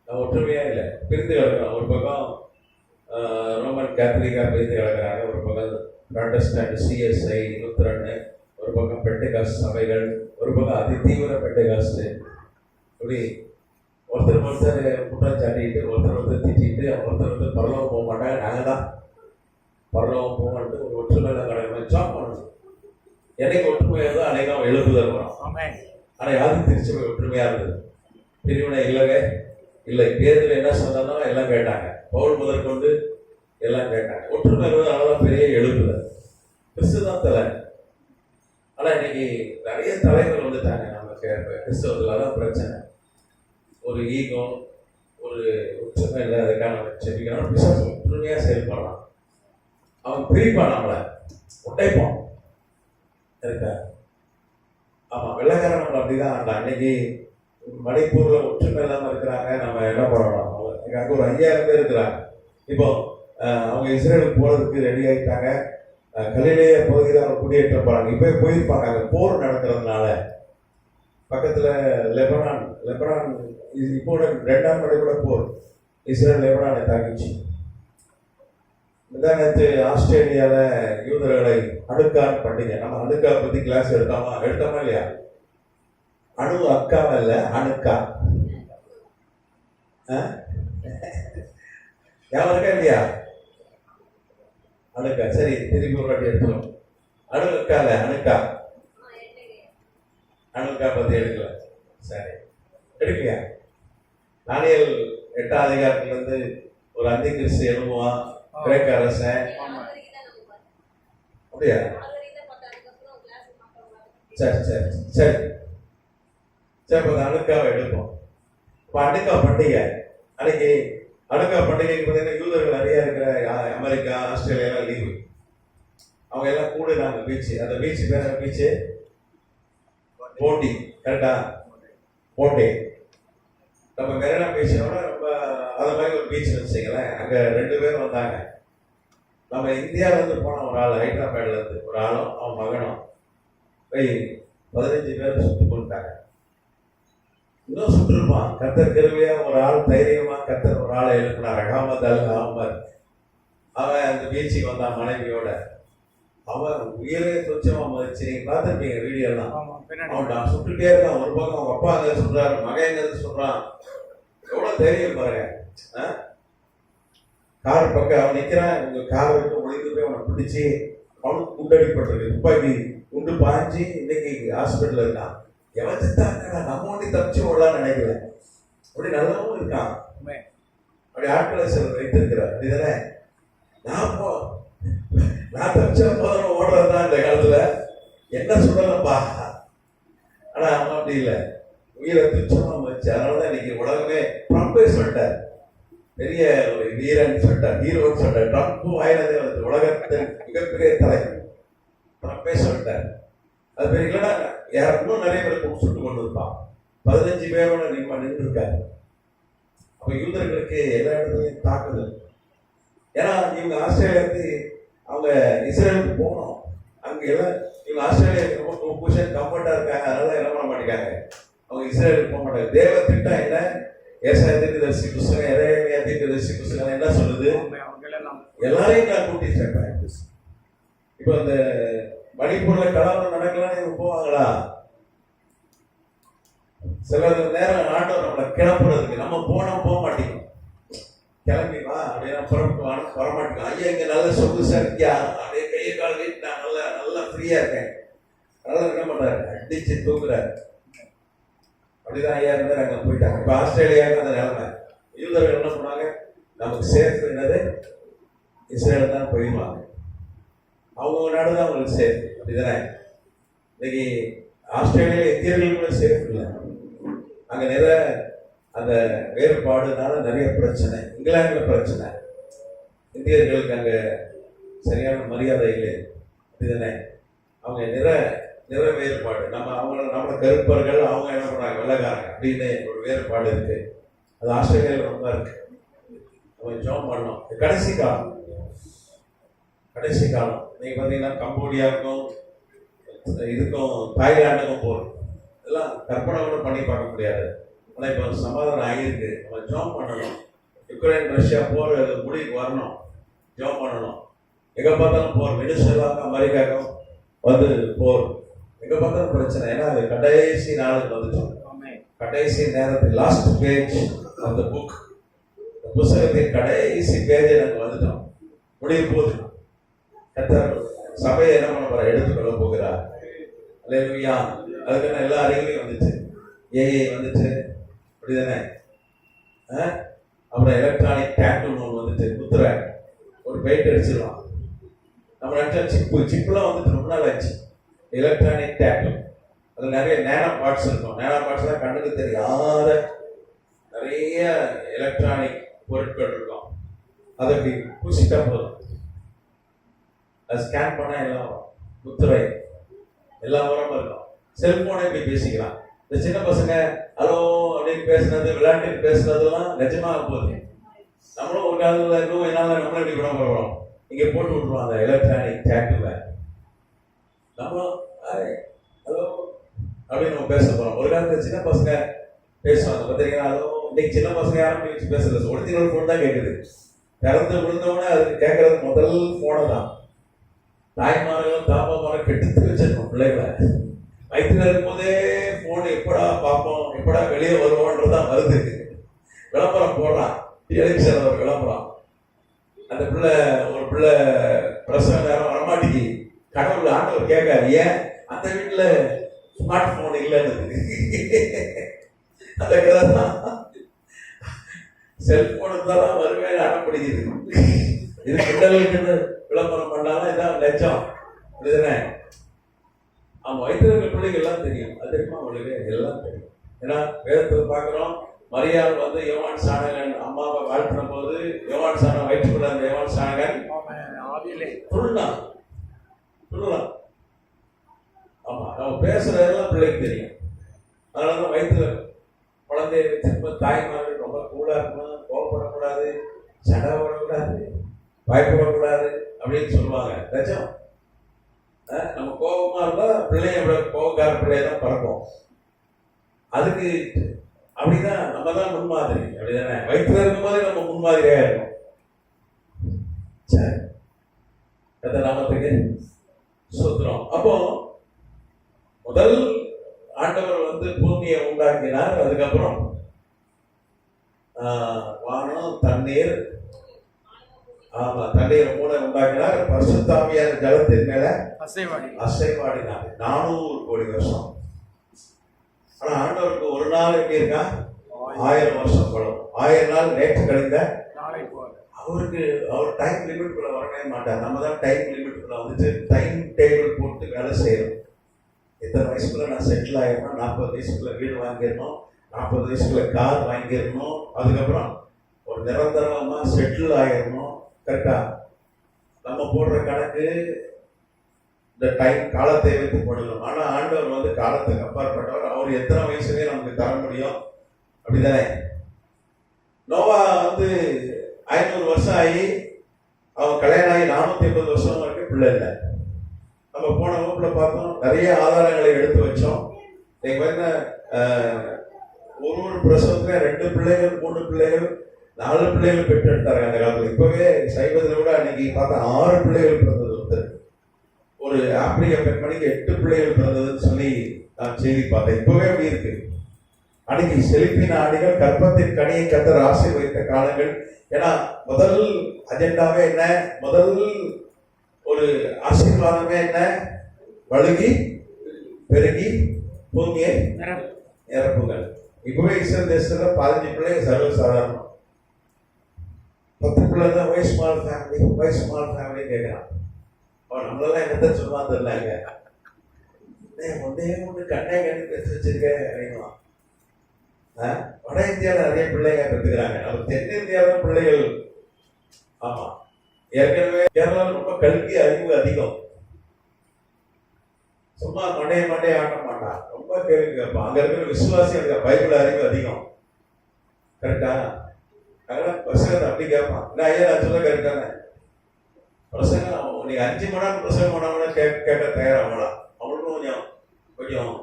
S1: ஒற்றுமையா இல்லை, பிரிந்து கிடக்கிறோம். ஒரு பக்கம் ரோமன் கேத்தலிக்கா பிரிந்து கிடக்கிறாங்க, ஒரு பக்கம் ப்ராட்டஸ்டன்ட், சிஎஸ்ஐ, லுத்தரன், ஒரு பக்கம் பெண்டகாஸ்ட் சபைகள், ஒரு பக்கம் அதிதீவிர பெண்டகாஸ்ட். இப்படி ஒருத்தர் குற்றம் சாட்டிட்டு, ஒருத்தர் திட்டிட்டு, ஒருத்தர் பரலோகம் போக மாட்டாங்க. நாங்கள் தான் பரலோகம் போகமாட்டு ஒரு ஒற்றுமை தான் ஜாப் பண்ணணும். என்னைக்கு ஒற்றுமையாக இருந்தால் அன்னைக்கு எழுப்புதல் வரும். ஆனால் யாரும் திருச்சி போய் ஒற்றுமையா இருந்தது, பிரிவினை இல்லவே இல்லை, பேதுரு என்ன சொன்னானோ எல்லாம் கேட்டாங்க. பவுல் முதற்கொண்டு எல்லாம் கேட்டாங்க. ஒற்றுமை இருந்ததுனாலதான் பெரிய எழுப்புல கிறிஸ்து தான் தலை. ஆனா இன்னைக்கு நிறைய தலைவர் வந்துட்டாங்க நமக்கு கிறிஸ்தவர்கள். அதான் பிரச்சனை. ஒரு ஈகோ, ஒரு ஒற்றுமை இல்லை. அதுக்கான செபிக்கணும். பிசாசு ஒற்றுமையா செயல்படலாம். அவன் பிரிப்பான், நம்மளை உடைப்பான். இருக்கா? ஆமா, வெள்ளைக்காரன் நம்மளை அப்படிதான் ஆண்டான். இன்னைக்கு மணிப்பூர்ல ஒற்றுமை இல்லாம இருக்கிறாங்க. நம்ம என்ன பண்ணணும்? அங்க ஒரு 5000 பேர் இருக்கிறாங்க. இப்போ அவங்க இஸ்ரேலுக்கு போறதுக்கு ரெடி ஆயிட்டாங்க. கலிலேய பகுதியில் அவங்க குடியேற்ற போறாங்க. இப்போ போயிருப்பாங்க. அங்க போர் நடக்கிறதுனால பக்கத்துல லெபனான் இப்போ 2ஆம் படை கூட போர் இஸ்ரேல் லெபனானை தாக்கிச்சு. நேற்று ஆஸ்திரேலியால யூதர்களை அணுக்கான்னு பண்டிகை. நம்ம அணுக்கா பத்தி கிளாஸ் எடுத்தோமா இல்லையா? அணு அக்காவ இல்ல, அணுக்கா. யாருக்கா இல்லையா? அணுக்கா. சரி, திருப்பி ஒரு வாட்டி எடுத்துரும். அணு அக்கா இல்ல, அணுக்கா. அணுக்கா பத்தி எடுக்கல. சரி, எடுக்கலையா? தானியேல் 8ஆம் அதிகாரத்துல இருந்து ஒரு அந்தி கிறிஸ்து எழுதுவான், கிரேக்க அரசன். அப்படியா? சரி சரி சரி சரி. இப்போ அணுக்காவை எடுப்போம். இப்போ அணுக்கா பண்டிகை அன்னைக்கு. அணுக்கா பண்டிகைக்கு பார்த்தீங்கன்னா யூதர்கள் நிறைய இருக்கிற அமெரிக்கா, ஆஸ்திரேலியா லீவு. அவங்க எல்லாம் கூடுறாங்க பீச்சு. அந்த பீச் பேர் பீச்சு போட்டி. கரெக்டா? போட்டி. நம்ம மெரினா பீச்சோட ரொம்ப அது மாதிரி ஒரு பீச் வச்சுங்களேன். அங்க 2 பேர் வந்தாங்க. நம்ம இந்தியாவில இருந்து போன ஒரு ஆள், ஹைதராபாத்ல இருந்து ஒரு ஆளும் அவன் மகனும் போய் 15 பேர் சுட்டு கொண்டாங்க. இன்னும் சுட்டிருப்பான். கத்தர் கிருபையா ஒரு ஆள் தைரியமா கத்தர் ஒரு ஆளை எழுப்பினார். அகமது அல் அஹமத். அவன் அந்த பீச்சுக்கு வந்தான் மனைவியோட. அவன் உயிரை துச்சமா மதிச்சு, நீங்க பார்த்துருப்பீங்க வீடியோ எல்லாம். அவன் சுட்டுட்டே இருக்கான். ஒரு பக்கம் அவங்க அப்பா அங்க சொல்றாரு, மகன் எங்க சொல்றான். எவ்வளவு தைரியம் பாருங்க. கார் பக்கம் அவன் நிக்கிறான். உங்க கார் விட்டு ஒளிந்து போய் அவனை பிடிச்சி, அவனுக்கு குண்டடிப்பட்டிருக்கு. துப்பாக்கி குண்டு பாய்ஞ்சி இன்னைக்கு ஹாஸ்பிட்டல் இருக்கான். எவன் செத்தாங்க? நம்ம ஒண்டி தப்பிச்சு ஓடலாம்னு நினைக்கல. அப்படி நல்லாவும் இருக்கான். அப்படி ஆட்களை சிலர் வைத்திருக்கிறார். அப்படிதானே? நான் தப்பிச்சா போதும் ஓடுறதுதான் இந்த காலத்துல. என்ன சொல்லலப்பா. ஆனா அவன் அப்படி இல்லை. உயிரை துச்சமா வச்சு. அதனாலதான் இன்னைக்கு உலகமே ட்ரம்பே சொல்லிட்டார். பெரிய ஒரு வீரன் சொல்லிட்டார், ஹீரோன்னு சொல்லிட்டார். ட்ரம்ப் வாயினதே வந்து உலகத்தின் மிகப்பெரிய தலைவர் ட்ரம்பே சொல்லிட்டார். அது பெரிய இல்லைன்னா இன்னும் நிறைய பேருக்கு சுட்டு கொண்டு இருப்பான். 15 பேரோட நின்று இருக்காரு. அப்ப யூதர்களுக்கு எல்லா இடத்துலையும் தாக்குதல். ஏன்னா இவங்க ஆஸ்திரேலியாவுக்கு அவங்க இஸ்ரேலுக்கு போகணும். அங்க எல்லாம் இவங்க ஆஸ்திரேலியாவுக்கு ரொம்ப பொசிஷன் கம்ஃபர்டா இருக்காங்க. அதனால என்ன பண்ண மாட்டேங்காங்க, அவங்க இஸ்ரேலுக்கு போக மாட்டாங்க. தேவ திட்டம் என்ன? ஏசாயா தீர்க்கதரிசி புஸ்தகம், எரேமியா தீர்க்கதரிசி புஸ்தகம் என்ன சொல்லுது? எல்லாரையும் நான் கூட்டி சேர்ப்பேன். இப்போ இந்த மணிப்பூர்ல கலவரம் நடக்கலாம், இவங்க போவாங்களா? சில நேரம் ஆண்டவர் நம்மளை கிளப்புறதுக்கு நம்ம போக மாட்டேங்க. கிளம்பி வா அப்படின்னா புறப்பட்டு வரமாட்டேங்க. ஐயா இங்க நல்ல சொகுசா இருக்கியா? அப்படியே கையை கால் வீட்டு நான் நல்லா ஃப்ரீயா இருக்கேன். அதனால என்ன பண்றாரு? அடிச்சு தூக்குறாரு. அப்படிதான் ஐயா இருந்தாரு. அங்க போயிட்டாங்க. இப்ப ஆஸ்திரேலியாவுக்கு அந்த நிலைமை. யூதர்கள் என்ன பண்ணாங்க? நமக்கு சேஃப் என்னது? இஸ்ரேல் தான் போயிடுவாங்க. அவங்க நாடுதான் அவங்களுக்கு சேஃப். அப்படிதானே? இன்னைக்கு ஆஸ்திரேலியா இந்தியர்களுக்கு சேஃப் இல்லை. அங்க நிறைய அந்த வேறுபாடுனால நிறைய பிரச்சனை. இங்கிலாந்துல பிரச்சனை. இந்தியர்களுக்கு அங்க சரியான மரியாதை இல்லை. அப்படிதானே? அவங்க நிற வேறுபாடு. நம்மள கருப்பர்கள், அவங்க என்ன பண்றாங்க? வெள்ளைக்காரங்க அப்படின்னு ஒரு வேறுபாடு இருக்கு. அது ஆஸ்திரேலியாவில் ரொம்ப இருக்கு. நம்ம ஜாம் பண்ணோம். கடைசி காலம் நீங்க பாத்தீங்கன்னா கம்போடியாவுக்கும் இதுக்கும் தாய்லாண்டுக்கும் போறோம். இதெல்லாம் கற்பனை கூட பண்ணி பார்க்க முடியாது. ஆனா இப்ப சமாதானம் ஆகியிருக்கு. நம்ம ஜாம் பண்ணணும். யுக்ரைன் ரஷ்யா போர் முடிவுக்கு வரணும். ஜாம் பண்ணணும். எங்க பார்த்தாலும் போர். வெனிசுலாவுக்கும் அமெரிக்காவுக்கும் வந்து போர். எங்க பார்த்தாலும் பிரச்சனை. ஏன்னா அது கடைசி நாளுக்கு வந்துட்டோம். கடைசி நேரத்தில் last page of the book, புத்தகத்தின் கடைசி பேஜை நாங்கள் வந்துட்டோம். முடிய போகுது. கர்த்தர் சபையை என்ன பண்ண போற? எடுத்துக்கொள்ள போகிறார். அல்லேலூயா. அதுக்கான எல்லா அறிகுறியும் வந்துச்சு. ஏஐ வந்துச்சு. அப்படிதானே? அப்புறம் எலக்ட்ரானிக் டேட்டூன்னு ஒன்று வந்துட்டு குத்துற ஒரு பெயிண்ட் அடிச்சிடலாம். நம்ம நினச்சா சிப்புலாம் வந்துட்டு ரொம்ப நாள் ஆச்சு. எலக்ட்ரானிக் டேட்டூ அது நிறைய நேனோ பார்ட்ஸ் இருக்கும். நேனோ பார்ட்ஸ் தான் கண்ணுக்கு தெரியாத நிறைய எலக்ட்ரானிக் பொருட்கள் இருக்கும். அதை இப்படி பூசிட்டா போதும், அது ஸ்கேன் பண்ணால் எல்லாம் வரும். முத்துரை எல்லா உரமும் இருக்கும். செல்போனே இப்படி பேசிக்கலாம். இந்த சின்ன பசங்க ஹலோ அப்படின்னு பேசுனது, விளையாட்டுக்கு பேசுனதெல்லாம் நிஜமாக போகுது. நம்மளும் ஒரு காலத்தில் இருக்கும், என்னால் நம்மளும் இப்படி விட போகிறோம். இங்கே போட்டு விட்ருவோம் அந்த எலக்ட்ரானிக் டேட்டூவை. நம்மளும் ஹலோ அப்படின்னு நம்ம பேச போகிறோம். ஒரு காலத்தில் சின்ன பசங்க பேசுவாங்க பார்த்தீங்கன்னா, ஹலோ. இன்னைக்கு சின்ன பசங்க யாரும் வச்சு பேசுறது, ஒரிஜினல் ஃபோன் தான் கேட்குது. பிறந்து விழுந்தவொடனே அது கேட்கறது முதல் ஃபோனை தான். தாய்மார்களும் தாப்பாமாரும் கெடுத்து வச்சிருக்கோம் பிள்ளைகளை. வயிற்றுல இருக்கும்போதே ஃபோன் எப்படா பார்ப்போம், எப்படா வெளியே வருவோன்றதான் வருது. விளம்பரம் போடுறான், டெலிவிஷன் ஒரு விளம்பரம். அந்த பிள்ளை ஒரு பிள்ளை பிரசவ நேரம் வரமாட்டேங்கி கடவுள் ஆண்டவர் கேட்காரு, ஏன் அந்த வீட்டில் ஸ்மார்ட் ஃபோன் இல்லைன்னு. அந்த கதை தான் செல்போன் இருந்தாலும் வருவேன் அடம்பிடிக்குது. இது கிண்டலுக்குன்னு விளம்பரம் பண்ணாலும் இதான் லட்சம் அப்படிதானே. அவங்க வயிற்று இருக்க பிள்ளைங்க எல்லாம் தெரியும். அது தெரியுமா அவங்களுக்கு எல்லாம் தெரியும். ஏன்னா வேதத்தில் பார்க்குறோம், மரியாள் வந்து யோவான் ஸ்நானகன் அம்மாவை வாழ்த்தின போது யோவான் ஸ்நானம் வயிற்றுக்குள்ள அந்த யோவான் ஸ்நானகன் சொல்லலாம். ஆமா, நம்ம பேசுறதெல்லாம் பிள்ளைக்கு தெரியும். அதனாலதான் வயிற்றுல குழந்தைய வச்சிருப்போம். தாய்மார்கள் ரொம்ப கூலா இருக்கணும், கோவப்படக்கூடாது, சடை போடக்கூடாது, பயப்படக்கூடாது அப்படின்னு சொல்லுவாங்க. லட்சம் நம்ம கோபமா இருந்தா பிள்ளைய கோபக்கார பிள்ளைய தான் பறக்கும். அதுக்கு அப்படிதான் நம்ம தான் முன்மாதிரி. அப்படிதானே, வயிற்றுல இருக்கும் போதே நம்ம முன்மாதிரியா இருக்கும். சரி, கத்த நாமத்துக்கு சுத்திரம். அப்போ முதல் ஆண்டவர் வந்து பூமியை உண்டாக்கினார். அதுக்கப்புறம் வானம், தண்ணீர், ஆமா தண்ணீர் மூணு உண்டாக்கினார். பரிசுத்தாவியான ஜலத்தின் மேல அசைவாடினார் 400 கோடி வருஷம். ஆனா ஆண்டவருக்கு ஒரு நாள் எப்படி இருக்கா, 1000 வருஷம் படம். 1000 நாள் நேற்று கழிந்த அவருக்கு அவர் டைம் லிமிட்குள்ள வரவே மாட்டார். நம்ம தான் டைம் லிமிட்குள்ள வந்துட்டு டைம் டேபிள் போட்டு வேலை செய்யணும். எத்தனை வயசுக்குள்ள நான் செட்டில் ஆகிடணும், 40 வயசுக்குள்ள வீடு வாங்கிடணும், 40 வயசுக்குள்ள கார் வாங்கிடணும், அதுக்கப்புறம் ஒரு நிரந்தரமா செட்டில் ஆகிடணும். கரெக்டா நம்ம போடுற கணக்கு இந்த டைம் காலத்தை வைத்து போடணும். ஆனா ஆண்டவர் வந்து காலத்துக்கு அப்பாற்பட்டவர். அவர் எத்தனை வயசுலயே நமக்கு தர முடியும், அப்படிதானே. நோவா வந்து 500 வருஷம் ஆகி அவன் கல்யாணம் ஆகி 450 வருஷம் வரைக்கும் பிள்ளை இல்லை. நம்ம போன வகுப்புல பார்த்தோம், நிறைய ஆதாரங்களை எடுத்து வச்சோம். ஒரு பிரசவத்துல 2 பிள்ளைகள் 3 பிள்ளைகள் 4 பிள்ளைகள் பெற்று எடுத்தாங்க அந்த காலத்துல. இப்பவே சைவத்தில் கூட அன்னைக்கு பார்த்தா 6 பிள்ளைகள் பிறந்தது. ஒரு ஆப்பிரிக்க பெண்மணிக்கு 8 பிள்ளைகள் பிறந்ததுன்னு சொல்லி நான் செய்தி பார்த்தேன். இப்பவே அப்படி இருக்கு. அன்னைக்கு செழிப்பின ஆடிகள் கர்ப்பத்தின் கனியை கத்தர் ஆசை வைத்த காலங்கள். ஏன்னா முதல் அஜெண்டாவே என்ன, முதல் ஒரு ஆசீர்வாதமே என்ன, வழுகி பெருகி பூமியை நிரப்புங்கள். இப்பவே இஸ்ரேல் தேசத்துல 15 பிள்ளைங்க சர்வசாதாரணம். 10 பிள்ளை தான் வை ஸ்மால் ஃபேமிலி கேட்கிறான். நம்மளெல்லாம் என்னத்த சும்மா தெரியலாங்க, ஒன்னே கண்ணை பெற்று வச்சிருக்கேன் அப்படின்னா. வட இந்தியாவில் நிறைய பிள்ளைங்க பெற்றுக்கிறாங்க. நம்ம தென்னிந்தியாவில் பிள்ளைகள், ஆமா ஏற்கனவே கேரளாவில் ரொம்ப கல்வி அறிவு அதிகம். சும்மா மண்டைய ஆட்ட மாட்டான், ரொம்ப கேள்வி கேட்பான். அங்க இருக்கிற விசுவாசி பைபிள் அறிவு அதிகம். கரெக்டா, அதெல்லாம் பிரசங்கத்தை அப்படி கேட்பான். இல்லை ஐயா நான் சொல்ல கரெக்டானே பிரசங்கம். நீங்க 5 மணி நேரம் பிரசங்கம் பண்ணாம கேட்க தயாராகலாம். அவங்களுக்கும் கொஞ்சம்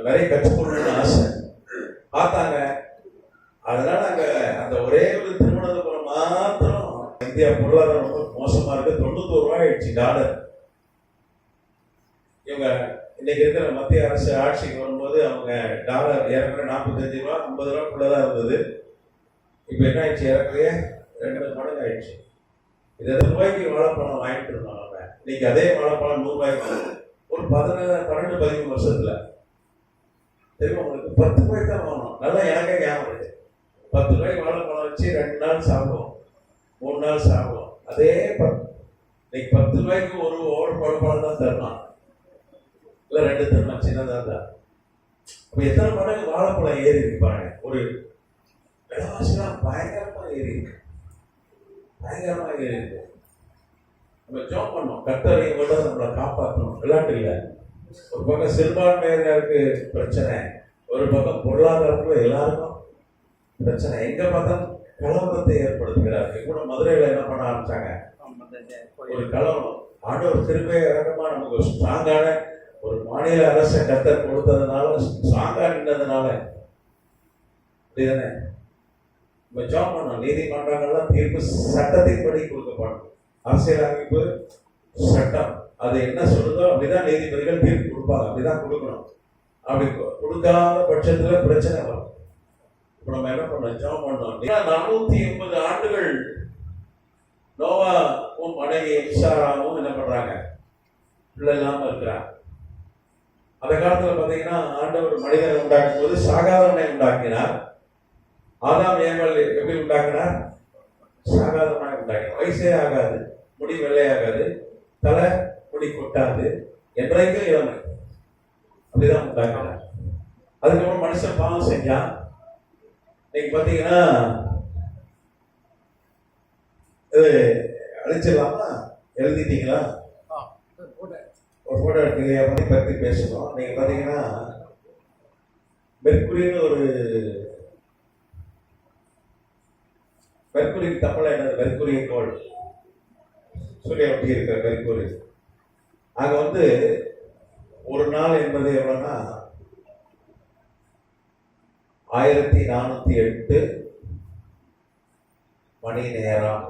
S1: நிறைய கற்றுக்கொள்ளணும்னு ஆசை பார்த்தாங்க. அதனால அங்க அந்த ஒரே ஒரு திருமணத்துக்கு மாத்திரம் இந்தியா பொருளாதாரம் ரொம்ப மோசமா இருக்கு. 91 ரூபாய் ஆயிடுச்சு டாலர். இவங்க இன்னைக்கு இருக்கிற மத்திய அரசு ஆட்சிக்கு வரும்போது அவங்க டாலர் ஏற்கனவே 45 ரூபா 50 ரூபாய்க்குள்ளதான் இருந்தது. இப்ப என்ன ஆயிடுச்சு, ஏற்கனவே 2 மடங்கு ஆயிடுச்சு. இது 2 ரூபாய்க்கு வாழைப்பழம் வாங்கிட்டு இருந்தோம் நம்ம. இன்னைக்கு அதே வாழைப்பழம் 100 ரூபாய்க்கு ஒரு 12-13 வருஷத்துல தெரியும் உங்களுக்கு 10 ரூபாய்க்கு தான் வாங்கணும். நல்லா எனக்கே ஞாபகம் இருக்கு. ரூபாய்க்கு வாழைப்பழம் வச்சு 2 நாள் சாப்பிடுவோம், 3 நாள் சாப்பிடுவோம். அதே இன்னைக்கு 10 ரூபாய்க்கு ஒரு பழம் தான் தரலாம், இல்லை 2 தரலாம், சின்னதாக தான். அப்ப எத்தனை மடங்கு வாழைப்பழம் ஏறி இருக்கு பாருங்க. ஒரு விலைவாசிலாம் பயங்கரமா ஏறி இருக்கு, பயங்கரமா ஏறி இருக்கு. நம்ம ஜோம் பண்ணோம், கர்த்தரை விட நம்மளை காப்பாற்றணும். விளையாட்டு இல்லை. ஒரு பக்கம் சிறுபான்மையினருக்கு பிரச்சனை, ஒரு பக்கம் பொருளாதாரத்துல எல்லாருக்கும் பிரச்சனை. எங்க பார்த்தா கலவரத்தை ஏற்படுத்துகிறார். கூட மதுரையில என்ன பண்ண ஆரம்பிச்சாங்க, ஒரு கலவரம். ஆண்டவர் திரும்ப இறக்கமா நமக்கு ஒரு ஸ்ட்ராங்கான ஒரு மாநில அரசை கர்த்தர் கொடுத்ததுனால, ஸ்ட்ராங்கா நின்றதுனால அப்படிதானே நம்ம ஜாப் பண்ணோம். நீதிமன்றங்கள்லாம் தீர்ப்பு சட்டத்தின்படி கொடுக்கப்படும். அரசியல் அமைப்பு சட்டம் அது என்ன சொல்லுதோ அப்படிதான் நீதிபதிகள் தீர்ப்பு கொடுப்பாங்க, அப்படிதான் கொடுக்கணும். அப்படி கொடுக்காத பட்சத்துல பிரச்சனை வரும். இப்ப நம்ம என்ன பண்ணோம், ஜாப் பண்ணோம். 480 ஆண்டுகள் நோவாவும் மனைவி சாராவும் என்ன பண்றாங்க, பிள்ளை இல்லாம இருக்கிறாங்க. அந்த காலத்துல பாத்தீங்கன்னா ஆண்டவர் மனிதனை உண்டாக்கும் போது சாகாதவனை உண்டாக்கினார். ஆதாம் ஏவாள் எப்படி உண்டாக்கினார், சாகாதவனாக உண்டாக்கினார். வயசே ஆகாது, முடி வெள்ளையாகாது, தலை முடி கொட்டாது, என்றைக்கும் இளமை, அப்படிதான் உண்டாக்கினார். அதுக்கப்புறம் மனுஷன் பாவம் செஞ்சான். நீங்க பாத்தீங்கன்னா இது அழிச்சிடலாமா, எழுதிட்டீங்களா? ஒரு போட்டோ எடுத்துக்கிறியா பத்தி பேசணும். நீங்க பாத்தீங்கன்னா மெர்க்குரின்னு ஒரு, மெர்க்குரிக்கு தமிழ் என்னது, மெர்க்குரி கோள், சூரிய ஒட்டி இருக்கிற மெர்க்குரி. அங்க வந்து ஒரு நாள் என்பது எவ்வளவுன்னா 1408 மணி நேரம்.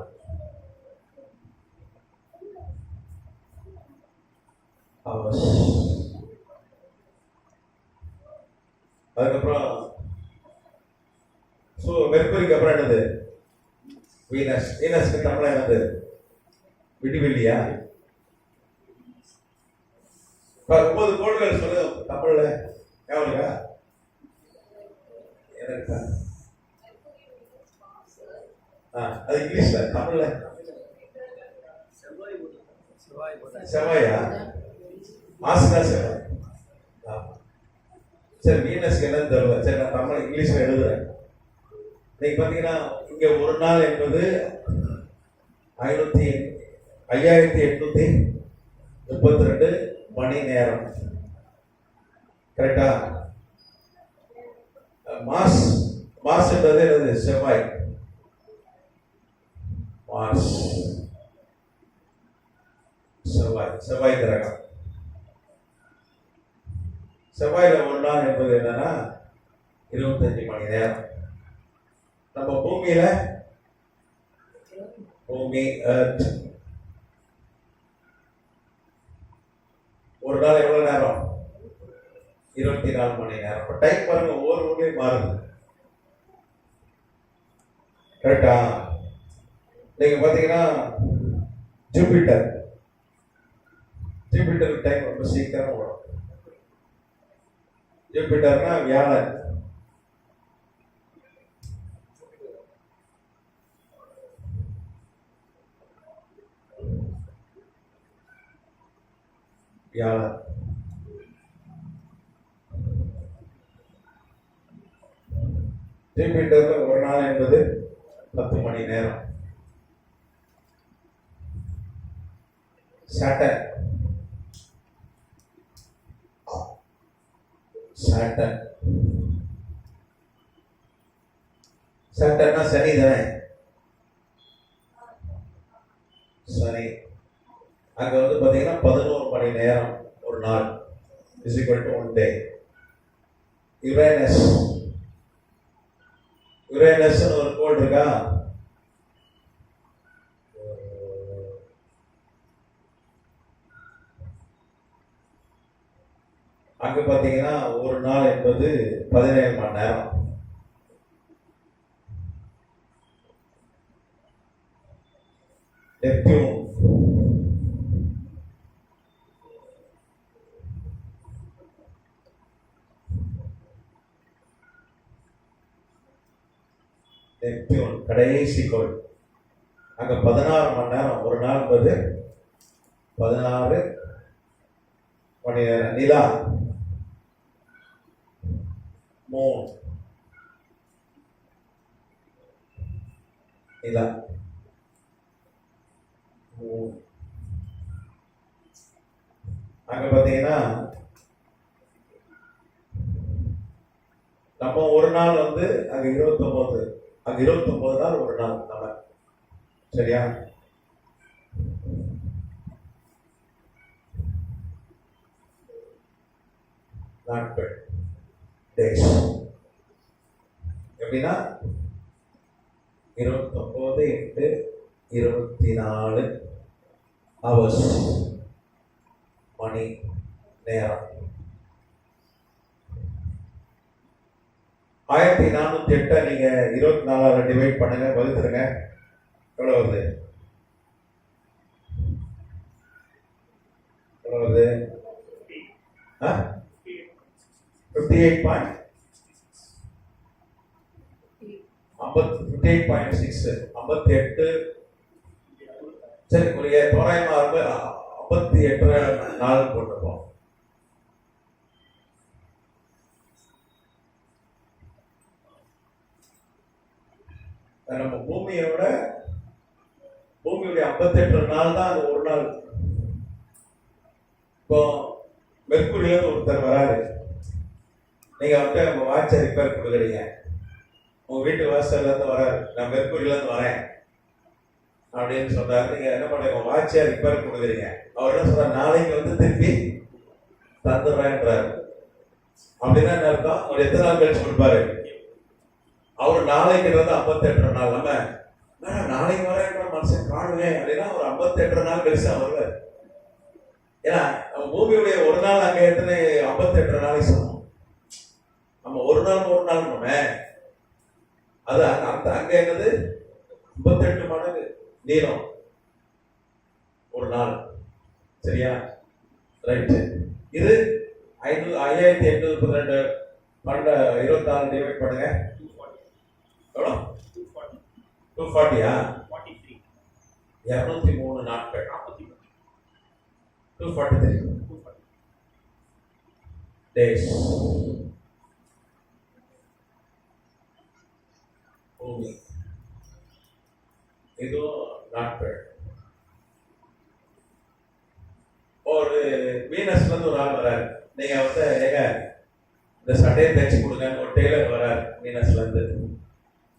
S1: அதுக்கப்புறம் மெர்க்குரிக்கு அப்புறம் என்னது, வீனஸ். வீனஸ்க்கு தமிழ் என்னது, விடிவெள்ளியா? 9 கோள்கள் சொல்லு தமிழ்ல, எவ்வளவுக்கா? எனக்கு அது இங்கிலீஷ்ல, தமிழ்ல செவ்வாயா? மாசுதா செவ்வாய். சரி, வீனஸ்க்கு என்னன்னு தெரியல. சரி, நான் தமிழ் இங்கிலீஷ்ல எழுதுறேன். நீங்க பாத்தீங்கன்னா இங்க ஒரு நாள் என்பது 5832 மணி நேரம். கரெக்டா? மாஸ், மாஸ்ன்றது என்னது, செவ்வாய். மாஸ் செவ்வாய், செவ்வாய் கிரகம். செவ்வாயில ஒரு நாள் என்பது என்னன்னா 25 மணி நேரம். நம்ம பூமியில, பூமி எர்த், ஒரு நாள் எவ்வளவு நேரம், 24 மணி நேரம். டைம் பாருங்க, ஒவ்வொரு ஊர்லயும் மாறுது. கரெக்டா? நீங்க பாத்தீங்கன்னா ஜூபிட்டர், ஜூபிட்டர் டைம் ரொம்ப சீக்கிரம் வரும். ஜூபிட்டர்னா வியாழன். வியாழன் ஜூபிட்டர்ல ஒரு நாள் என்பது 10 மணி நேரம். சாட்டர்ன், சாட்டர்ன், சாட்டர்னா சனி தானே, சனி. அங்க வந்து பாத்தீங்கன்னா 11 மணி நேரம் ஒரு நாள், is equal to 1 day. Uranus, Uranus ஒரு கோள் இருக்கா, அங்க பாத்தீங்கன்னா ஒரு நாள் என்பது 17 மணி நேரம். நெப்டியூன், நெப்டியூன் கடைசி கோள். அங்க 16 மணி நேரம் ஒரு நாள் என்பது 16 மணி நேரம். நிலா மூன், நிலா மூன். அங்க பாத்தீங்கன்னா நம்ம ஒரு நாள் வந்து அங்க 29, அங்க 29 நாள் ஒரு நாள் நம்ம. சரியா? நாட்கள், டேஸ். எப்படின்னா 29 into 24 hours, மணி நேரம். 1408 நீங்க 24 டிவைட் பண்ணுங்க, வகுத்துருங்க. எவ்வளவு வருது? எவ்வளவு வருது? 58.6. 58. சரி, ஒரு தோராயமா 58 நாள் போட்டுப்போம். நம்ம பூமியுடைய 58 நாள் தான் அது ஒரு நாள். இப்போ மெர்க்குரியில ஒருத்தர் வராரு, நீங்க வந்து உங்க வாட்சை ரிப்பேர் கொடுக்குறீங்க. உங்க வீட்டு வாசல்ல இருந்து வராரு, நான் மெர்க்குரியில இருந்து வரேன் அப்படின்னு சொல்றாரு. நீங்க என்ன பண்ணுங்க, வாட்சை ரிப்பேர் கொடுக்குறீங்க. அவர் என்ன சொல்றாரு, நாளைக்கு வந்து திருப்பி தந்துடுறேன்றாரு. அப்படின்னா என்ன அர்த்தம்? அவர் எத்தனை நாள் கழிச்சு கொடுப்பாரு? அவர் நாளைக்கு 58 நாள். நம்ம நாளைக்கு வரேன்ற மனுஷன் காணுவேன் அப்படின்னா ஒரு 58 நாள் கழிச்சு தான் வருவார். ஏன்னா நம்ம பூமியுடைய ஒரு நாள் அங்க எத்தனை 58 நாளைக்கு சொன்னோம். நம்ம ஒரு நாள் நம்ம அது அந்த அங்க என்னது 58 மடங்கு நீளம் ஒரு நாள். சரியா? ரைட். இது 5832 24 டிவைட் பண்ணுங்க. எவ்வளோ? 240. 203 நாட்கள். 243 days. பூமி இதுவும் நாட்கள். ஒரு வீனஸ்ல இருந்து ஒரு ஆள் வராரு, நீங்க வந்து ஏங்க இந்த சட்டையை தைச்சு கொடுங்க. ஒரு டெய்லர் வராரு வீனஸ்ல இருந்து,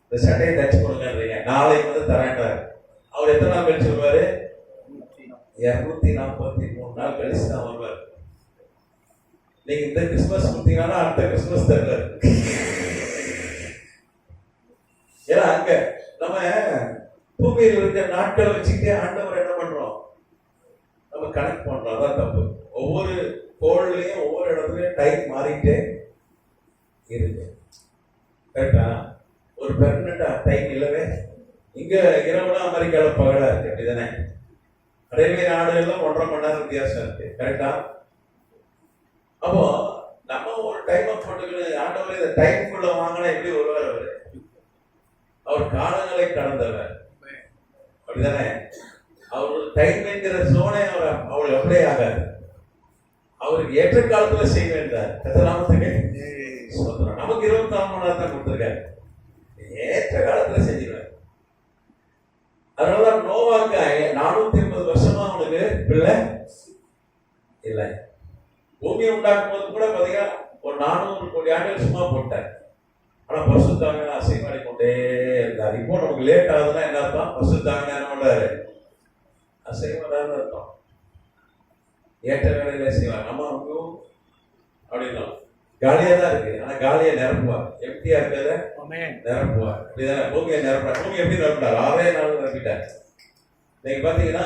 S1: இந்த சட்டையை தைச்சு கொடுங்கன்றீங்க. நாளைக்கு வந்து தரேன்றாரு. அவர் எத்தனை நாள் கழிச்சு வருவாரு? 243 நாள் கழிச்சு தான் வருவார். நீங்க இந்த கிறிஸ்துமஸ் கொடுத்தீங்கன்னா அடுத்த கிறிஸ்துமஸ் தருவார். ஏன்னா அங்க நம்ம பூமியில் இருக்க நாட்களை வச்சுக்கிட்டே ஆண்டவர் என்ன பண்றோம், நம்ம கனெக்ட் பண்றோம். அதான் தப்பு. ஒவ்வொரு கோள்லயும் ஒவ்வொரு இடத்துலயும் டைம் மாறிட்டே இருக்கு. கரெக்டா? ஒரு பெர்மனண்டா டைம் இல்லவே. இங்க இரவுனா அமெரிக்கால பகலா இருக்கு, அப்படிதானே? அரேபிய நாடுகள்லாம் 1.5 மணி நேரம் வித்தியாசம் இருக்கு. கரெக்டா? அப்போ நம்ம ஒரு டைம் போட்டுக்கணும். ஆண்டவர் இந்த டைமுக்குள்ள வாங்கினா எப்படி வருவார்? அவர் காலங்களை கடந்தவர், அப்படிதானே? அவர் டைம் என்கிற சோனை அவர் அப்படியே ஆகாது. அவருக்கு ஏற்ற காலத்துல செய்ய வேண்டார். எத்தனாமத்துக்கு நமக்கு 24 மணி நேரம் தான் கொடுத்துருக்காரு. ஏற்ற காலத்துல செஞ்சிருவார். அதனாலதான் நோவாக்கு 450 வருஷமா அவனுக்கு பிள்ளை இல்லை. பூமியை உண்டாக்கும் போது கூட பாத்தீங்கன்னா ஒரு 400 கோடி ஆண்டுகள் சும்மா போட்டார். ஆனா பரிசுத்தாங்க அசைமாடி கொண்டே இருந்தார். இப்போ நமக்கு லேட் ஆகுதுன்னா என்ன அர்த்தம்? பரிசுத்தாங்க என்ன பண்றாரு? அசைமாடான்னு அர்த்தம். ஏற்ற வேலையில செய்வார். நம்ம அப்படின்னா காலியா தான் இருக்கு, ஆனா காலியை நிரப்புவார். எம்டியா இருக்கிறத நிரப்புவார். அப்படிதானே? பூமியை நிரப்புறார். பூமி எப்படி நிரப்பிட்டார்? 6 நாள் நிரப்பிட்டார். நீங்க பாத்தீங்கன்னா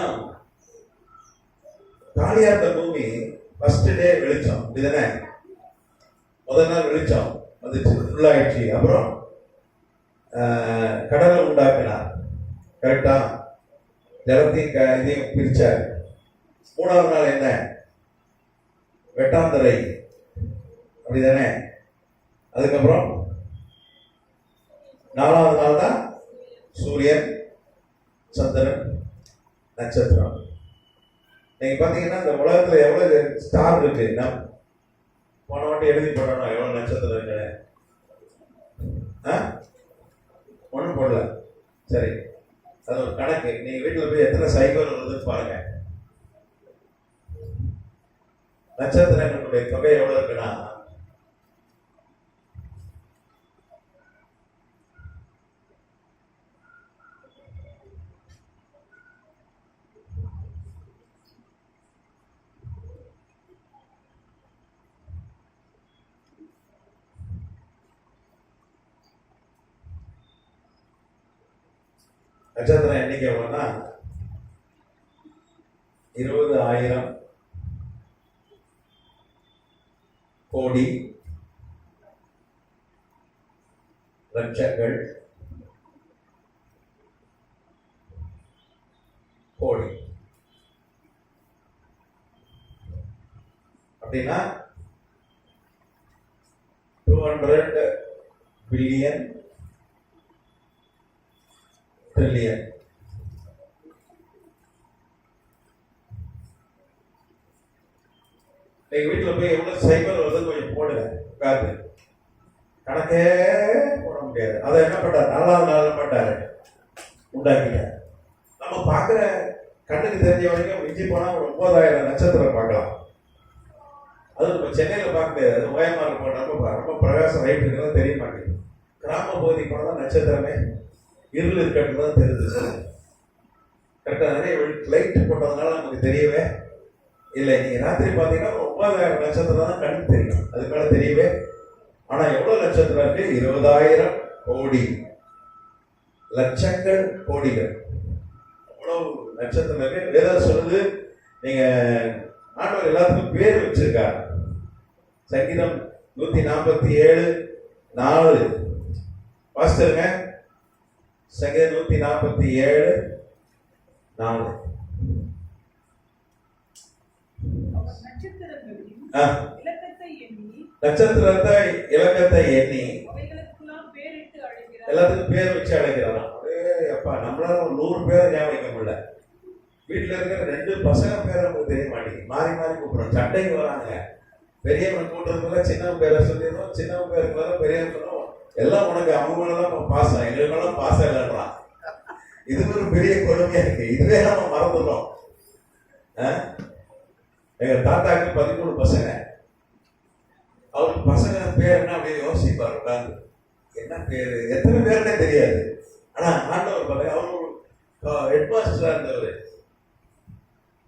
S1: காலியா இருந்த பூமி ஃபர்ஸ்ட் டே வெளிச்சம், அப்படிதானே? முதல் நாள் வெளிச்சம் வந்துச்சு, ஃபுல்லாயிடுச்சு. அப்புறம் கடலை உண்டாக்கினார். கரெக்டா? ஜலத்தையும் இதையும் பிரிச்சார். 3ஆவது நாள் என்ன? வெட்டாந்தரை, அப்படிதானே? அதுக்கப்புறம் 4ஆவது நாள் தான் சூரியன், சந்திரன், நட்சத்திரம். நீங்க பாத்தீங்கன்னா இந்த உலகத்துல எவ்வளவு ஸ்டார் இருக்கு, போன வாட்டி எழுதி போடணும் எவ்வளவு நட்சத்திரம் இருக்கு. ஒண்ணும் போடல. சரி, அது ஒரு கணக்கு. நீங்க வீட்டுல போய் எத்தனை சைபர் வருதுன்னு பாருங்க. நட்சத்திரங்களுடைய தொகை எவ்வளவு இருக்குன்னா நட்சத்திரம் எண்ணிக்கை எவ்வளவுன்னா 20,000 கோடி லட்சங்கள் கோடி. அப்படின்னா 200 பில்லியன் ட்ரில்லியன். நீங்க வீட்டுல போய் எவ்வளவு சைபர் வருது கொஞ்சம் போடுங்க, உட்கார்ந்து. கணக்கே போட முடியாது. அதை என்ன பண்றாரு, 4வது நாள் மாட்டாரு, உண்டாக்கிட்டார். நம்ம பார்க்கிற கண்ணுக்கு தெரிஞ்ச வரைக்கும் மிஞ்சி போனா ஒரு 9,000 நட்சத்திரம் பார்க்கலாம். அது நம்ம சென்னையில பார்க்க முடியாது. அது ஓயமாறு போன ரொம்ப பிரகாசம் ரைட் இருக்குன்னு தெரிய மாட்டேங்குது. கிராம பகுதி போனா நட்சத்திரமே இருள் இருக்கிறது தான் தெரியுது. கரெக்டாக நிறைய லைட் போட்டதுனால நமக்கு தெரியவே இல்லை. நீங்க ராத்திரி பார்த்தீங்கன்னா 9,000 நட்சத்திரம் தான் கண்ணுக்கு தெரியும், அதுக்கு மேல தெரியவே. ஆனா எவ்வளவு நட்சத்திரம் இருக்கு? 20,000 கோடி லட்சங்கள் கோடிகள். அவ்வளவு நட்சத்திரம் இருக்கு. வேதம் சொல்லுது, நீங்க ஆண்டவர் எல்லாத்துக்கும் பேர் வச்சிருக்காரு. சங்கீதம் 147:4 வாசிச்சிருங்க. சங்கீதம் 147:4. நட்சத்திரத்தை இலக்கத்தை எண்ணி எல்லாத்துக்கும் பேர் வச்சு அழைக்கிறாராம். அப்பா நம்மளால ஒரு 100 பேரை ஞாபகம் வைக்க முடியல. வீட்டுல இருக்கிற 2 பசங்க பேரை நமக்கு தெரிய மாட்டேங்குது. மாறி மாறி கூப்பிடுறோம். சண்டைக்கு வராங்க. பெரியவன் கூட்டுறதுக்குள்ள சின்னவன் பேரை சொல்லிடுறோம், சின்னவன் பேருக்கு பெரியவன் சொல்லுவோம். எல்லாம் உனக்கு அவங்களெல்லாம் பாசம், எங்களுக்கெல்லாம் பாசம் இல்லைன்றான். இது ஒரு பெரிய கொடுமையா இருக்கு. இதுவே நம்ம மறந்துட்டோம். எங்க தாத்தாக்கு 13 பசங்க. அவருக்கு பசங்க பேர் என்ன அப்படியே யோசிப்பார் உட்காந்து. என்ன பேரு, எத்தனை பேருன்னே தெரியாது. ஆனா ஆண்டவர் பாருங்க, அவரு ஹெட் மாஸ்டரா இருந்தவர்.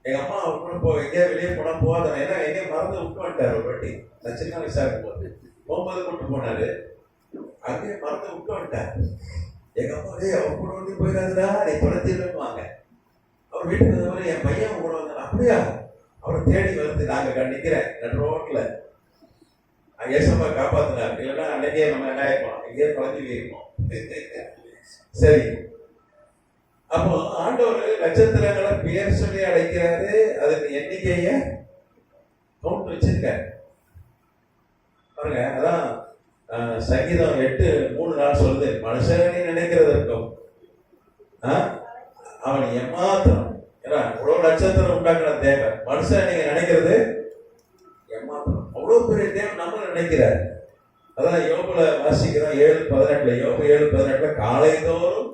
S1: எங்க அம்மா அவர் கூட எங்கேயா வெளியே போனா போகாத, ஏன்னா எங்கேயும் மறந்து விட்டு வந்துட்டாரு. ஒரு வாட்டி நான் சின்ன வயசா இருக்கும்போது போகும்போது கூட்டு போனாரு, அங்கேயே மறந்து விட்டு வந்துட்டார். எங்க அம்மா அவர் கூட வந்து போயிடாதுடா, நீ தொலைச்சிடுவாங்க. அவர் வீட்டுக்கு வந்தவரை என் பையன் கூட வந்தார். அப்படியா? அவரை தேடி வந்து நாங்க நிக்கிறேன் நடு ரோட்ல. ஏசப்பா காப்பாத்தினார். இல்லைன்னா அன்னைக்கே நம்ம என்ன ஆயிருப்போம், எங்கேயே குழந்தை போயிருப்போம். சரி, அப்போ ஆண்டவர் நட்சத்திரங்களை பேர் சொல்லி அழைக்கிறாரு. அதுக்கு எண்ணிக்கைய கவுண்ட் வச்சிருக்காரு பாருங்க. அதான் சங்கீதம் 8:3 சொல்லுது, மனுஷனை நினைக்கிறதற்கும் அவன் ஏமாத்திரம். ஏன்னா இவ்வளவு நட்சத்திரம் உண்டாக்குன தேவன், மனுஷன் நீங்க நினைக்கிறது ஏமாத்திரம். அவ்வளவு பெரிய தேவன் நம்ம நினைக்கிறார். அதான் யோபுல வாசிக்கிறோம் 7:18. யோபு 7:18 காலைதோறும்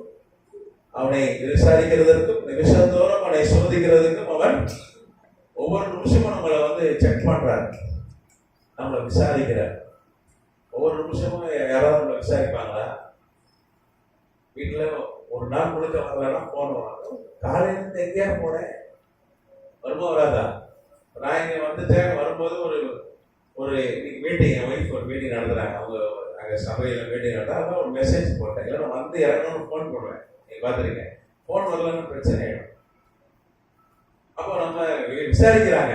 S1: அவனை விசாரிக்கிறதற்கும் நிமிஷந்தோறும் அவனை சோதிக்கிறதுக்கும் அவன் ஒவ்வொரு நிமிஷமும் நம்மளை வந்து செக் பண்றார், நம்மளை விசாரிக்கிறார். ஒவ்வொரு நிமிஷமும் யாராவது நம்மளை விசாரிப்பாங்களா? வீட்டுல ஒரு நாள் முழுக்க வரலன்னா போன் வராங்க. காலையில எங்கேயா போனேன், வருமா வராதா? நான் இங்க வந்துட்டேன். வரும்போது ஒரு மீட்டிங், என் ஒய்ஃப் ஒரு மீட்டிங் நடத்துறாங்க. அவங்க அங்கே சபையில் மீட்டிங் நடத்தா, அதான் ஒரு மெசேஜ் போட்டேன். இல்லை நான் வந்து இறங்கணும்னு ஃபோன் போடுவேன். நீங்க பார்த்துருக்கேன், ஃபோன் வரலன்னு பிரச்சனை ஆயிடும். அப்போ நம்ம விசாரிக்கிறாங்க.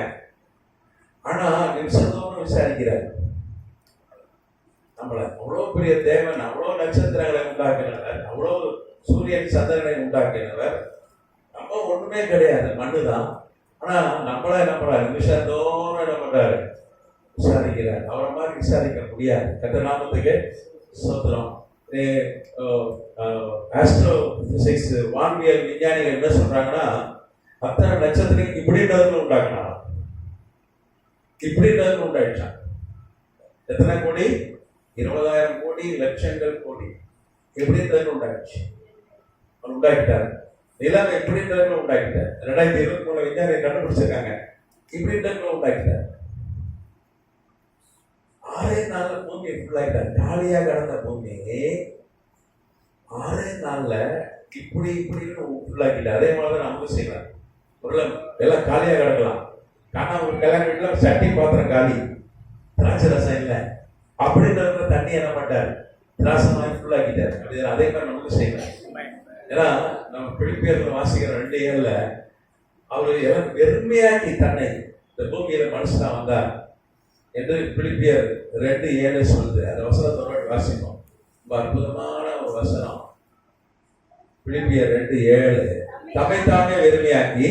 S1: ஆனா நிமிஷத்தோடு விசாரிக்கிறார் நம்மளை. அவ்வளோ பெரிய தேவன், அவ்வளோ நட்சத்திரங்களை உண்டாக்கினவர், அவ்வளோ சூரியன் சந்திரனை உண்டாக்கினவர். நம்ம ஒண்ணுமே கிடையாது, மண்ணு தான். ஆனா நம்மள என்ன பண்றாரு, நிமிஷத்தோடு என்ன பண்றாரு, விசாரிக்கிறார். அவரை மாதிரி விசாரிக்க முடியாது. கர்த்தர் நாமத்துக்கு ஸ்தோத்திரம். ஆஸ்ட்ரோ பிசிக்ஸ் வான்வியல் விஞ்ஞானிகள் என்ன சொல்றாங்கன்னா அத்தனை நட்சத்திரம் இப்படின்றதுன்னு உண்டாக்குனா இப்படின்றதுன்னு உண்டாயிடுச்சான். எத்தனை கோடி? 20,000 கோடி லட்சங்கள் கோடி எப்படின்றதுன்னு உண்டாயிடுச்சு. அவர் உண்டாக்கிட்டார். நிலம் எப்படின்றதுன்னு உண்டாக்கிட்டார். 2023 விஞ்ஞானி கண்டுபிடிச்சிருக்காங்க. இப்படின்றதுன்னு உண்டாக்கிட்டார். 6 நாள்ல பூமி ஃபுல்லாயிட்டார். காலியா கிடந்த பூமி 6 நாள்ல இப்படி இப்படின்னு ஃபுல்லாக்கிட்டார். அதே மாதிரிதான் நமக்கு செய்யலாம். எல்லாம் காலியா கிடக்கலாம். ஆனா ஒரு கல்யாண வீட்டுல சட்டி பாத்திரம் காலி, திராட்சை ரசம் இல்லை அப்படின்றத தண்ணி என்ன மாட்டார், திராசமாய் ஃபுல்லாக்கிட்டார். அப்படி அதே மாதிரி நமக்கு செய்யலாம். ஏன்னா நம்ம பிலிப்பியர்கள் வாசிக்கிற 2:7 அவரு எல்லாம் வெறுமையாக்கி தன்னை இந்த பூமியில மனுஷனா வந்தார் என்று பிலிப்பியர் 2:7 சொல்லுது. அந்த வசனத்தோட வாசிப்போம். ரொம்ப அற்புதமான ஒரு வசனம். பிலிப்பியர் 2:7 தம்மைத்தாமே வெறுமையாக்கி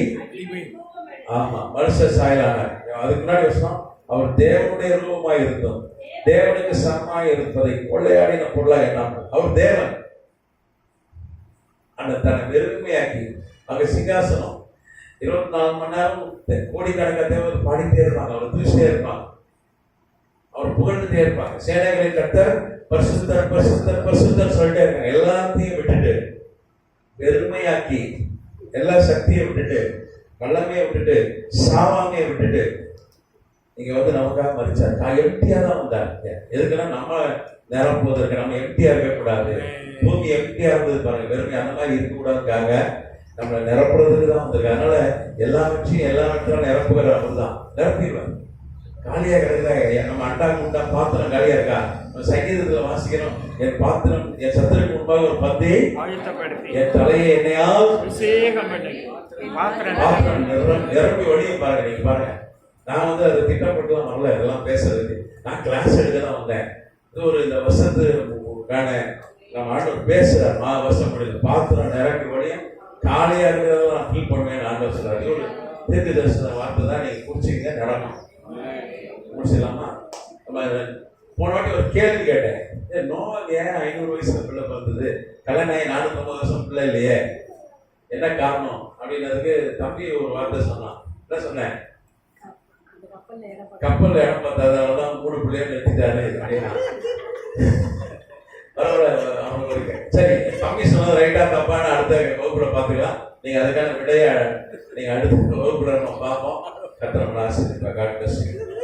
S1: ஆமா மனுஷ சாயலானார். அதுக்கு முன்னாடி வசனம் அவர் தேவனுடைய ரூபமாய் இருந்தோம், தேவனுக்கு சமமாய் இருப்பதை கொள்ளையாடின பொருளா எண்ணாமல் அவர் தேவன் அந்த தன்னை வெறுமையாக்கி அங்க சிங்காசனம் 24 மணி நேரம் கோடிக்கணக்கான தேவர் பாடிட்டே இருப்பாங்க, அவர் தூசிட்டே இருப்பாங்க, அவர் புகழ்ந்துட்டே இருப்பாங்க. சேனைகளை கர்த்தர் பரிசுத்தர் பரிசுத்தர் பரிசுத்தர் சொல்லிட்டே இருக்காங்க. எல்லாத்தையும் விட்டுட்டு வெறுமையாக்கி எல்லா சக்தியை விட்டுட்டு வல்லமையை விட்டுட்டு சாவாமையை விட்டுட்டு நீங்க வந்து நமக்காக மறிச்சார். நான் எம்டியா தான் வந்தாங்க. எதுக்குன்னா நம்ம நேரம் போவதற்கு, நம்ம எம்டியா இருக்கக்கூடாது. பூமி எம்டியா இருந்தது பாருங்க, வெறுமை அந்த மாதிரி இருக்கக்கூடாதுக்காக நம்மளை நிரப்புறதுக்கு தான் வந்திருக்கு. அதனால எல்லாவற்றையும் எல்லாவற்றையும் நிரப்புகிற அவர் தான் நிரப்பிடுவார். காலியா கிடக்குதா நம்ம அண்டா குண்டா பாத்திரம் காலியா இருக்கா? நம்ம சங்கீதத்துல வாசிக்கிறோம், என் பாத்திரம் என் சத்துருக்கு முன்பாக ஒரு பந்தை என் தலையை என்னையால் பாத்திரம் நிரப்பி வழியும் பாருங்க. நீங்க பாருங்க, நான் வந்து அதை திட்டப்பட்டுலாம் வரல, இதெல்லாம் பேசுறதுக்கு நான் கிளாஸ் எடுக்க தான் வந்தேன். இது ஒரு இந்த வருஷத்துக்கான நம்ம ஆண்டவர் பேசுறார். வருஷம் முடியுது பாத்திரம் நிரப்பி வழியும் காலியா இருக்கிறத நான் ஃபீல் பண்ணுவேன். ஆண்டவர் சொல்றாரு. ஒரு தீர்க்க தரிசன வார்த்தை தான் நீங்க குடிச்சிங்க நடக்கும். முடிச்சிடலாமா? நம்ம போன வாட்டி ஒரு கேள்வி கேட்டேன், நோவாக்கு ஏன் 500 வயசுல பிள்ளை பிறந்தது, கல்யாணம் ஆகி 49 வருஷம் பிள்ளை இல்லையே, என்ன காரணம் அப்படின்றதுக்கு தம்பி ஒரு வார்த்தை சொன்னான். என்ன சொன்னேன்? கப்பல்ல இடம் பார்த்தாதான் 3 பிள்ளைகள் நிறுத்திட்டாரு அப்படின்னா. அவங்களுக்கு சரி, தம்பி சொன்னது ரைட்டா தப்பான அடுத்த வகுப்புல பாத்துக்கலாம். நீங்க அதுக்கான விடைய நீங்க அடுத்த வகுப்புல நம்ம பார்ப்போம். கத்திரமன் ஆசிரியர்.